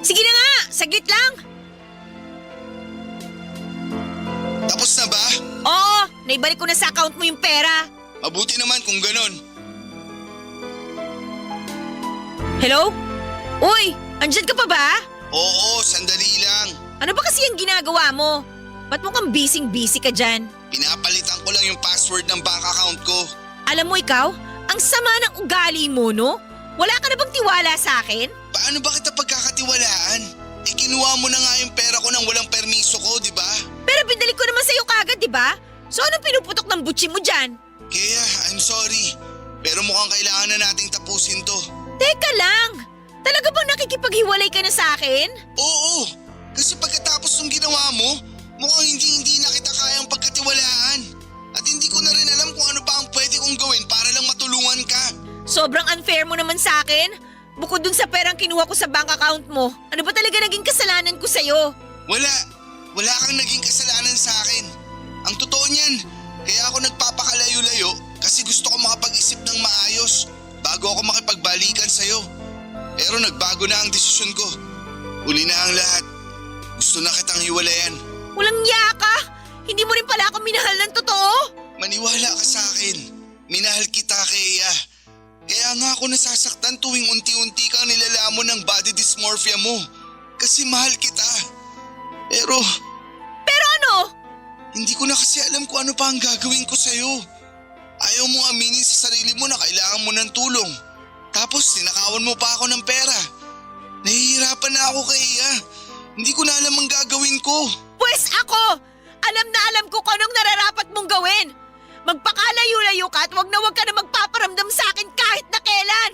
Sige na nga, saglit lang. Tapos na ba? Oo, naibalik ko na sa account mo yung pera. Mabuti naman kung ganon. Hello? Uy, andyan ka pa ba? Oo, sandali lang. Ano ba kasi yung ginagawa mo? Ba't mukhang busy-busy ka dyan? Pinapalitan ko lang yung password ng bank account ko. Alam mo ikaw, ang sama ng ugali mo, no? Wala ka na bang tiwala sa akin? Paano ba kita pagkakatiwalaan? Kinuha mo na nga yung pera ko nang walang permiso ko, di ba? Pero binalik ko naman sa'yo kagad, di ba? So anong pinuputok ng butsi mo dyan? Kaya, I'm sorry. Pero mukhang kailangan na nating tapusin to. Teka lang! Talaga bang nakikipaghiwalay ka na sa akin? Oo, kasi pagkatapos ng ginawa mo, mukhang hindi na kita kayang pagkatiwalaan. At hindi ko na rin alam kung ano pa ang pwede kong gawin para lang matulungan ka. Sobrang unfair mo naman sa akin. Bukod dun sa perang kinuha ko sa bank account mo, ano ba talaga naging kasalanan ko sa'yo? Wala kang naging kasalanan sa akin. Ang totoo niyan, kaya ako nagpapakalayo-layo kasi gusto ko makapag-isip ng maayos bago ako makipagbalikan sa'yo. Pero nagbago na ang desisyon ko. Uli na ang lahat. Gusto na kitang hiwalayan. Walang niya ka! Hindi mo rin pala ako minahal ng totoo? Maniwala ka sa akin. Minahal kita, Kea. Kaya nga ako nasasaktan tuwing unti-unti kang nilalamon ng body dysmorphia mo. Kasi mahal kita. Pero ano? hindi ko na kasi alam kung ano pa ang gagawin ko sa'yo. Ayaw mong aminin sa sarili mo na kailangan mo ng tulong. Tapos tinakawan mo pa ako ng pera. Nahihirapan na ako, Kea. Hindi ko na alam ang gagawin ko. Pwes ako! Alam na alam ko kung anong nararapat mong gawin. Magpakalayo-layo ka at wag ka na magpaparamdam sa akin kahit na kailan.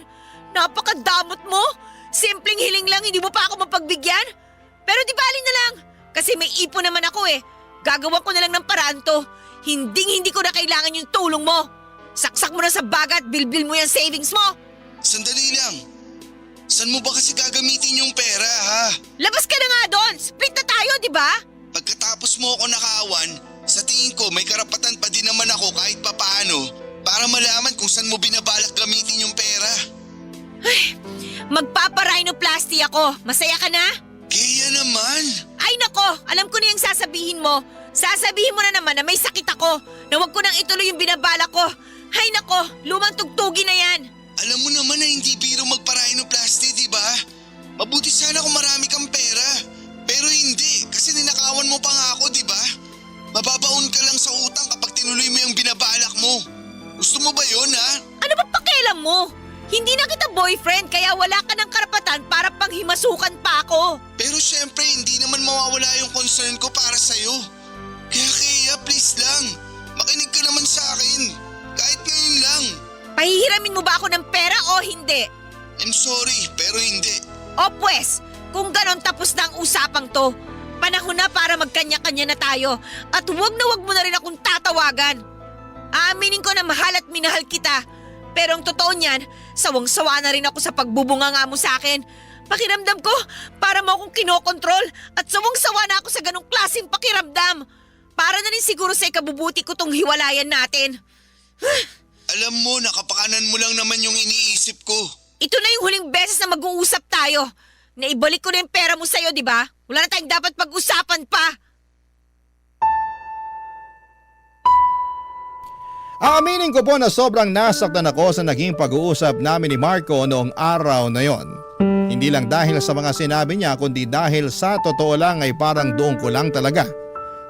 Napakadamot mo. Simpleng hiling lang, hindi mo pa ako mapagbigyan. Pero di bali na lang. Kasi may ipon naman ako eh. Gagawa ko na lang ng paraan to. Hindi ko na kailangan yung tulong mo. Saksak mo na sa baga at bilbil mo yung savings mo. Sandali lang. Saan mo ba kasi gagamitin yung pera, ha? Labas ka na nga doon. Split na tayo, di ba? Pagkatapos mo ako nakaawan, sa tingin ko may karapatan pa din naman ako kahit papaano para malaman kung saan mo binabalak gamitin yung pera. Magpaparhinoplasty ako. Masaya ka na? Kaya naman. Ay nako, alam ko na yung sasabihin mo. Sasabihin mo na naman na may sakit ako, na wag ko nang ituloy yung binabala ko. Ay nako, lumang tugtugi na yan. Alam mo naman na hindi biro magpa-rhinoplasty, di ba? Mabuti sana kung marami kang pera. Pero hindi, kasi ninakawan mo pa nga ako, di ba? Mababaon ka lang sa utang kapag tinuloy mo yung binabalak mo. Gusto mo ba yun, ha? Ano ba pakialam mo? Hindi na kita boyfriend, kaya wala ka ng karapatan para panghimasukan pa ako. Pero syempre, hindi naman mawawala yung concern ko para sa'yo. Kaya please lang, makinig ka naman sa akin. Kahit ngayon lang. Pahihiramin mo ba ako ng pera o hindi? I'm sorry, pero hindi. O pwes, kung ganon tapos na ang usapang to. Panahon na para magkanya-kanya na tayo at wag mo na rin akong tatawagan. Aaminin ko na mahal at minahal kita. Pero ang totoo niyan, sawang-sawa na rin ako sa pagbubunganga mo sa akin. Pakiramdam ko, para mo akong kinokontrol at sawang-sawa na ako sa ganong klaseng pakiramdam. Para na rin siguro sa ikabubuti ko tong hiwalayan natin. Alam mo, nakapakanan mo lang naman yung iniisip ko. Ito na yung huling beses na mag-uusap tayo. Naibalik ko na yung pera mo sa'yo, di ba? Wala na tayong dapat pag-usapan pa. Aaminin ko po na sobrang nasaktan ako sa naging pag-uusap namin ni Marco noong araw na yon. Hindi lang dahil sa mga sinabi niya kundi dahil sa totoo lang ay parang doon ko lang talaga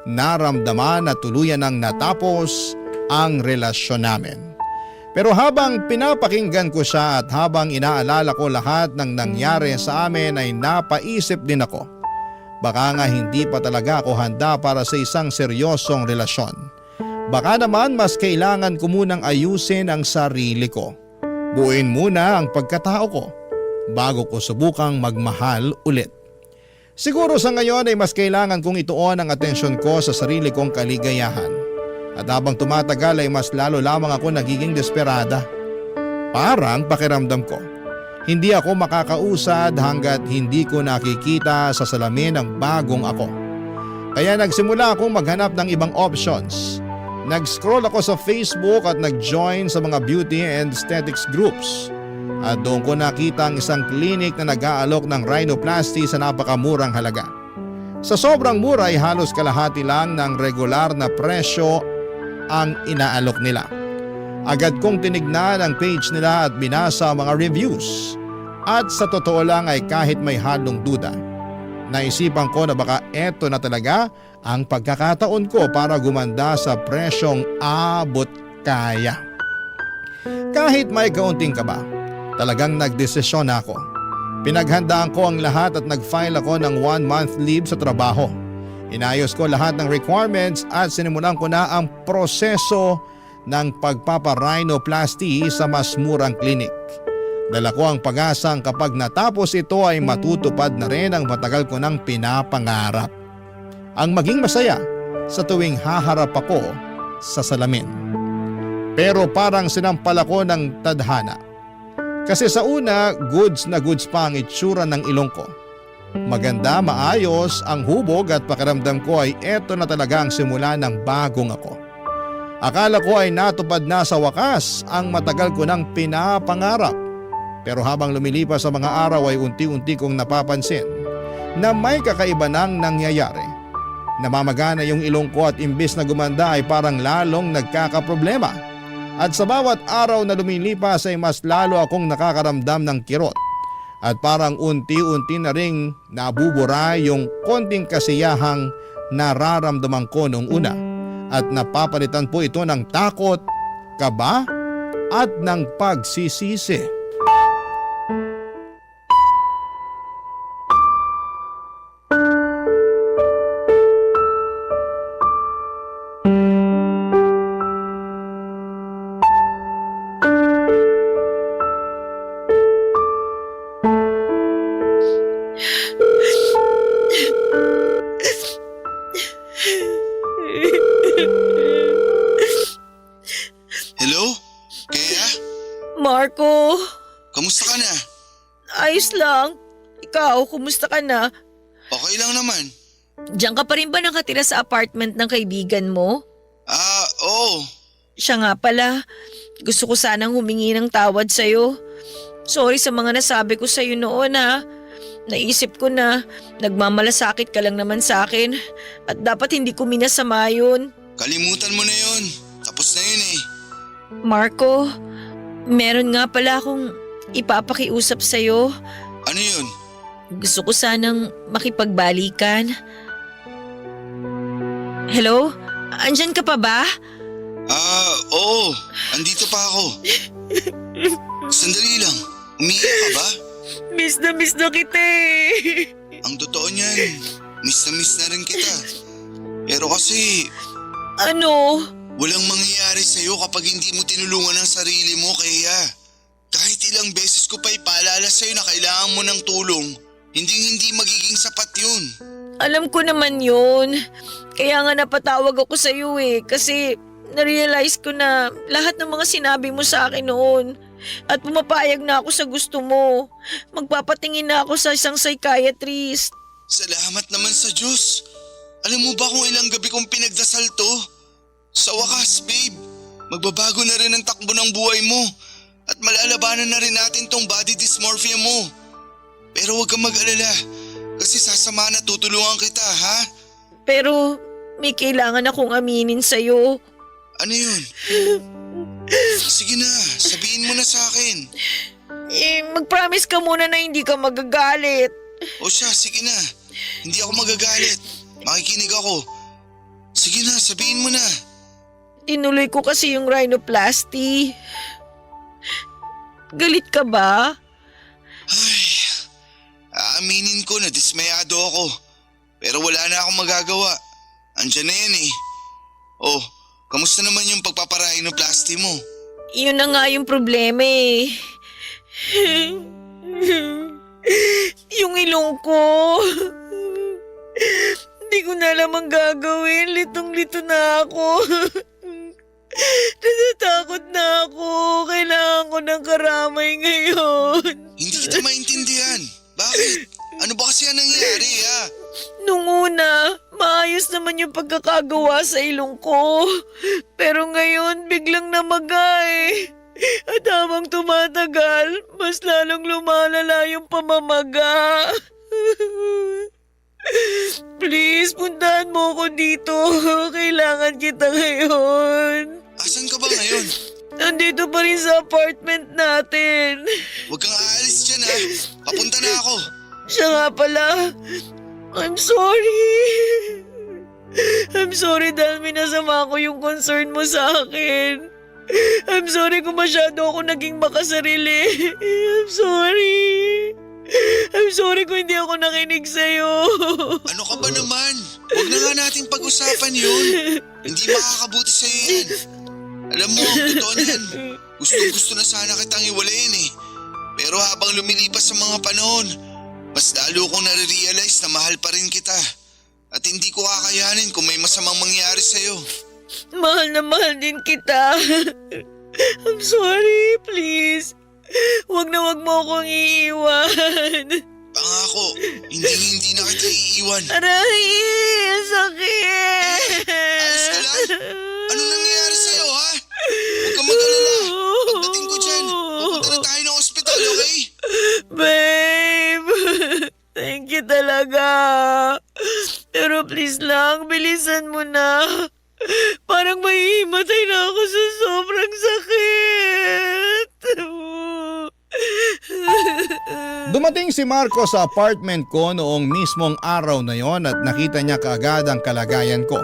naramdaman na tuluyan ng natapos ang relasyon namin. Pero habang pinapakinggan ko siya at habang inaalala ko lahat ng nangyari sa amin ay napaisip din ako. Baka nga hindi pa talaga ako handa para sa isang seryosong relasyon. Baka naman mas kailangan ko munang ayusin ang sarili ko. Buuin muna ang pagkatao ko bago ko subukang magmahal ulit. Siguro sa ngayon ay mas kailangan kong ituon ang atensyon ko sa sarili kong kaligayahan. At habang tumatagal ay mas lalo lamang ako nagiging desperada. Parang pakiramdam ko, hindi ako makakausad hanggat hindi ko nakikita sa salamin ang bagong ako. Kaya nagsimula akong maghanap ng ibang options. Nag-scroll ako sa Facebook at nag-join sa mga beauty and aesthetics groups. At doon ko nakita ang isang clinic na nag-aalok ng rhinoplasty sa napakamurang halaga. Sa sobrang mura ay halos kalahati lang ng regular na presyo ang inaalok nila. Agad kong tinignan ang page nila at binasa ang mga reviews. At sa totoo lang ay kahit may halong duda, naisipan ko na baka eto na talaga ang pagkakataon ko para gumanda sa presyong abot kaya. Kahit may kaunting kaba, talagang nagdesisyon ako. Pinaghandaan ko ang lahat at nag-file ako ng 1-month leave sa trabaho. Inayos ko lahat ng requirements at sinimulan ko na ang proseso ng pagpaparhinoplasty sa mas murang klinik. Dala ko ang pag-asang kapag natapos ito ay matutupad na rin ang matagal ko nang pinapangarap. Ang maging masaya sa tuwing haharap ako sa salamin. Pero parang sinampal ako ng tadhana. Kasi sa una, goods na goods pa ang itsura ng ilong ko. Maganda, maayos ang hubog at pakiramdam ko ay eto na talaga ang simula ng bagong ako. Akala ko ay natupad na sa wakas ang matagal ko nang pinapangarap. Pero habang lumilipas sa mga araw ay unti-unti kong napapansin na may kakaiba nang nangyayari. Namamagana yung ilong ko at imbis na gumanda ay parang lalong nagkakaproblema. At sa bawat araw na lumilipas ay mas lalo akong nakakaramdam ng kirot. At parang unti-unti na ring nabubura yung konting kasiyahang nararamdaman ko noong una. At napapalitan po ito ng takot, kaba at ng pagsisisi. Marco, Kamusta ka na? ayos lang. Ikaw, kumusta ka na? Okay lang naman. Diyan ka pa rin ba nakatira sa apartment ng kaibigan mo? Oo. Siya nga pala, gusto ko sanang humingi ng tawad sa'yo. Sorry sa mga nasabi ko sa'yo noon ha. Naisip ko na nagmamalasakit ka lang naman sa akin at dapat hindi ko minasama yun. Kalimutan mo na yun. Tapos na yun eh. Marco, meron nga pala akong ipapakiusap sa'yo. Ano yun? Gusto ko sanang makipagbalikan. Hello? Andyan ka pa ba? Oo. Andito pa ako. Sandali lang. Umiiyak ka ba? Miss na kita eh. Ang totoo niyan, miss na rin kita. Pero kasi, Ano? walang mangyayari sa'yo kapag hindi mo tinulungan ang sarili mo, kaya kahit ilang beses ko pa ipaalala sa'yo na kailangan mo ng tulong, hindi magiging sapat yun. Alam ko naman yun. Kaya nga napatawag ako sa iyo eh. Kasi narealize ko na lahat ng mga sinabi mo sa akin noon. At pumapayag na ako sa gusto mo. Magpapatingin na ako sa isang psychiatrist. Salamat naman sa Diyos. Alam mo ba kung ilang gabi kong pinagdasal to? Sa wakas, babe, magbabago na rin ang takbo ng buhay mo. At malalabanan na rin natin tong body dysmorphia mo. Pero huwag kang mag-alala. Kasi sasama na tutulungan kita, ha? Pero may kailangan akong aminin sa'yo. Ano yun? Sige na, sabihin mo na sa akin. Mag-promise ka muna na hindi ka magagalit. O siya, sige na. Hindi ako magagalit. Makikinig ako. Sige na, sabihin mo na. Tinuloy ko kasi yung rhinoplasty. Galit ka ba? Ay, aaminin ko na dismayado ako. Pero wala na akong magagawa. Andiyan na yan eh. Oh, kamusta naman yung pagpaparhinoplasty mo? Yun na nga yung problema eh. Yung ilong ko. Hindi ko na alam ang gagawin. Litong-lito na ako. Natatakot na ako. Kailangan ko ng karamay ngayon. Hindi kita maintindihan. Bakit? Ano ba kasi ang nangyari ha? Nung una, maayos naman yung pagkakagawa sa ilong ko. Pero ngayon, biglang namaga eh. At habang tumatagal, mas lalong lumalala yung pamamaga. Please, puntahan mo ko dito. Kailangan kita ngayon. Asan ka ba ngayon? Nandito pa rin sa apartment natin. Huwag kang aalis dyan ha. Papunta na ako. Siya nga pala. I'm sorry. I'm sorry dahil minasama ko yung concern mo sa akin. I'm sorry kung masyado ako naging makasarili. I'm sorry. I'm sorry kung hindi ako nakinig sa'yo. Ano ka ba naman? Huwag na nga nating pag-usapan yun. Hindi makakabuti sa'yo yan. Alam mo, totoo niyan. Gusto na sana kitang iwalayin eh. Pero habang lumilipas sa mga panahon, mas lalo kong nare-realize na mahal pa rin kita. At hindi ko kakayanin kung may masamang mangyari sa'yo. Mahal na mahal din kita. I'm sorry, please. Huwag na huwag mo akong iiwan. Pangako, hindi na kita iiwan. Aray, ang sakit. Ayos ka lang? Ano nangyayari sa'yo ha? Huwag kang mag-alala. Pagdating ko dyan, pupunta na tayo ng ospital, okay? Babe, thank you talaga. Pero please lang, bilisan mo na. Parang mahihimatay na ako sa sobrang sakit. Dumating si Marco sa apartment ko noong mismong araw na yon at nakita niya kaagad ang kalagayan ko.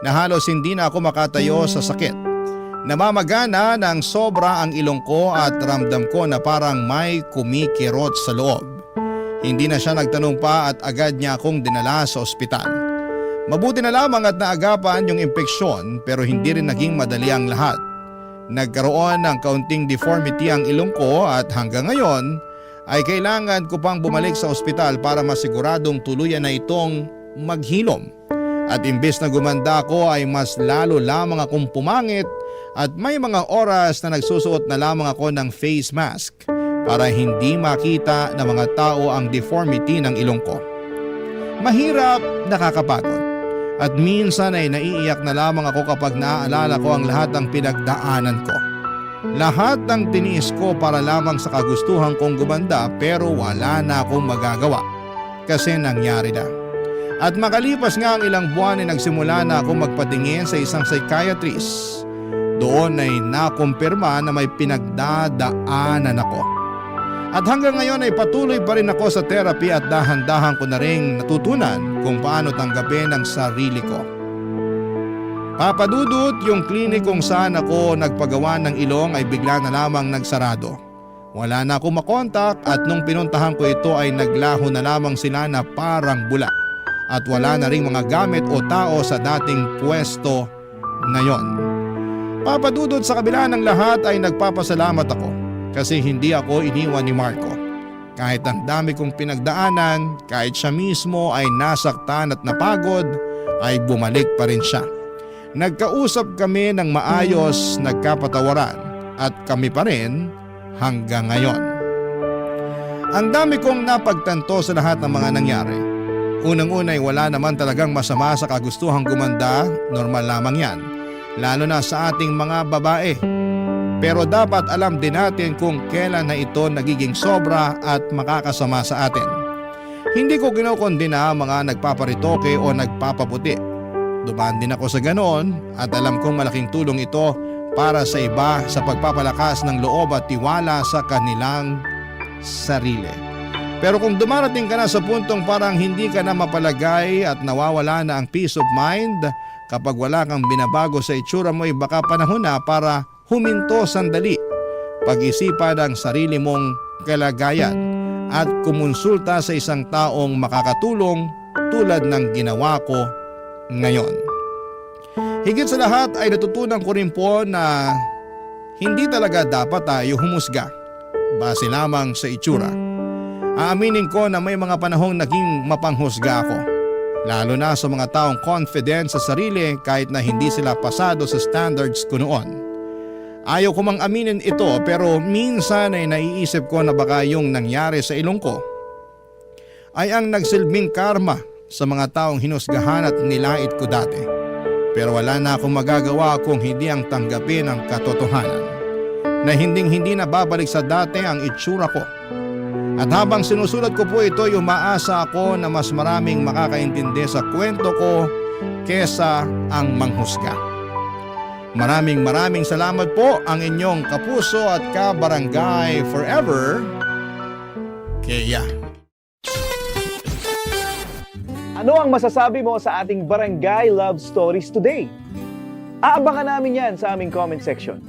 Na halos hindi na ako makatayo sa sakit. Namamagana ng sobra ang ilong ko at ramdam ko na parang may kumikirot sa loob. Hindi na siya nagtanong pa at agad niya akong dinala sa ospital. Mabuti na lamang at naagapan yung impeksyon pero hindi rin naging madali ang lahat. Nagkaroon ng kaunting deformity ang ilong ko at hanggang ngayon ay kailangan ko pang bumalik sa ospital para masiguradong tuluyan na itong maghilom. At imbes na gumanda ako ay mas lalo lamang akong pumangit at may mga oras na nagsusuot na lamang ako ng face mask para hindi makita ng mga tao ang deformity ng ilong ko. Mahirap, nakakapagod. At minsan ay naiiyak na lamang ako kapag naaalala ko ang lahat ng pinagdaanan ko. Lahat ng tiniis ko para lamang sa kagustuhan kong gumanda pero wala na akong magagawa kasi nangyari na. At makalipas nga ang ilang buwan ay nagsimula na akong magpatingin sa isang psychiatrist. Doon ay nakumpirma na may pinagdadaanan ako. At hanggang ngayon ay patuloy pa rin ako sa therapy at dahan-dahan ko na rin natutunan kung paano tanggapin ang sarili ko. Papadudot, yung klinik kung saan ako nagpagawa ng ilong ay bigla na lamang nagsarado. Wala na akong makontak at nung pinuntahan ko ito ay naglaho na lamang sila na parang bula. At wala na ring mga gamit o tao sa dating pwesto na yon. Papadudot, sa kabila ng lahat ay nagpapasalamat ako. Kasi hindi ako iniwan ni Marco. Kahit ang dami kong pinagdaanan, kahit siya mismo ay nasaktan at napagod, ay bumalik pa rin siya. Nagkausap kami ng maayos, nagkapatawaran at kami pa rin hanggang ngayon. Ang dami kong napagtanto sa lahat ng mga nangyari. Unang-una ay wala naman talagang masama sa kagustuhang gumanda, normal lamang yan. Lalo na sa ating mga babae. Pero dapat alam din natin kung kailan na ito nagiging sobra at makakasama sa atin. Hindi ko kinokondena ang mga nagpaparitoke o nagpapaputi. Dumaan din ako sa ganoon at alam kong malaking tulong ito para sa iba sa pagpapalakas ng loob at tiwala sa kanilang sarili. Pero kung dumarating ka na sa puntong parang hindi ka na mapalagay at nawawala na ang peace of mind, Kapag wala kang binabago sa itsura mo ay baka panahon na para huminto sandali, pag-isipan ang sarili mong kalagayan at kumonsulta sa isang taong makakatulong tulad ng ginawa ko ngayon. Higit sa lahat ay natutunan ko rin po na hindi talaga dapat tayo humusga base lamang sa itsura. Aaminin ko na may mga panahong naging mapanghusga ako, lalo na sa mga taong confident sa sarili kahit na hindi sila pasado sa standards ko noon. Ayaw ko mang aminin ito pero minsan ay naiisip ko na baka yung nangyari sa ilong ko ay ang nagsilbing karma sa mga taong hinusgahan at nilait ko dati. Pero wala na akong magagawa kung hindi ang tanggapin ang katotohanan na hindi na babalik sa dati ang itsura ko. At habang sinusulat ko po ito, umaasa ako na mas maraming makakaintindi sa kwento ko kesa ang manghusga. Maraming salamat po, ang inyong kapuso at kabarangay forever, Kea. Ano ang masasabi mo sa ating Barangay Love Stories today? Aabangan namin yan sa aming comment section.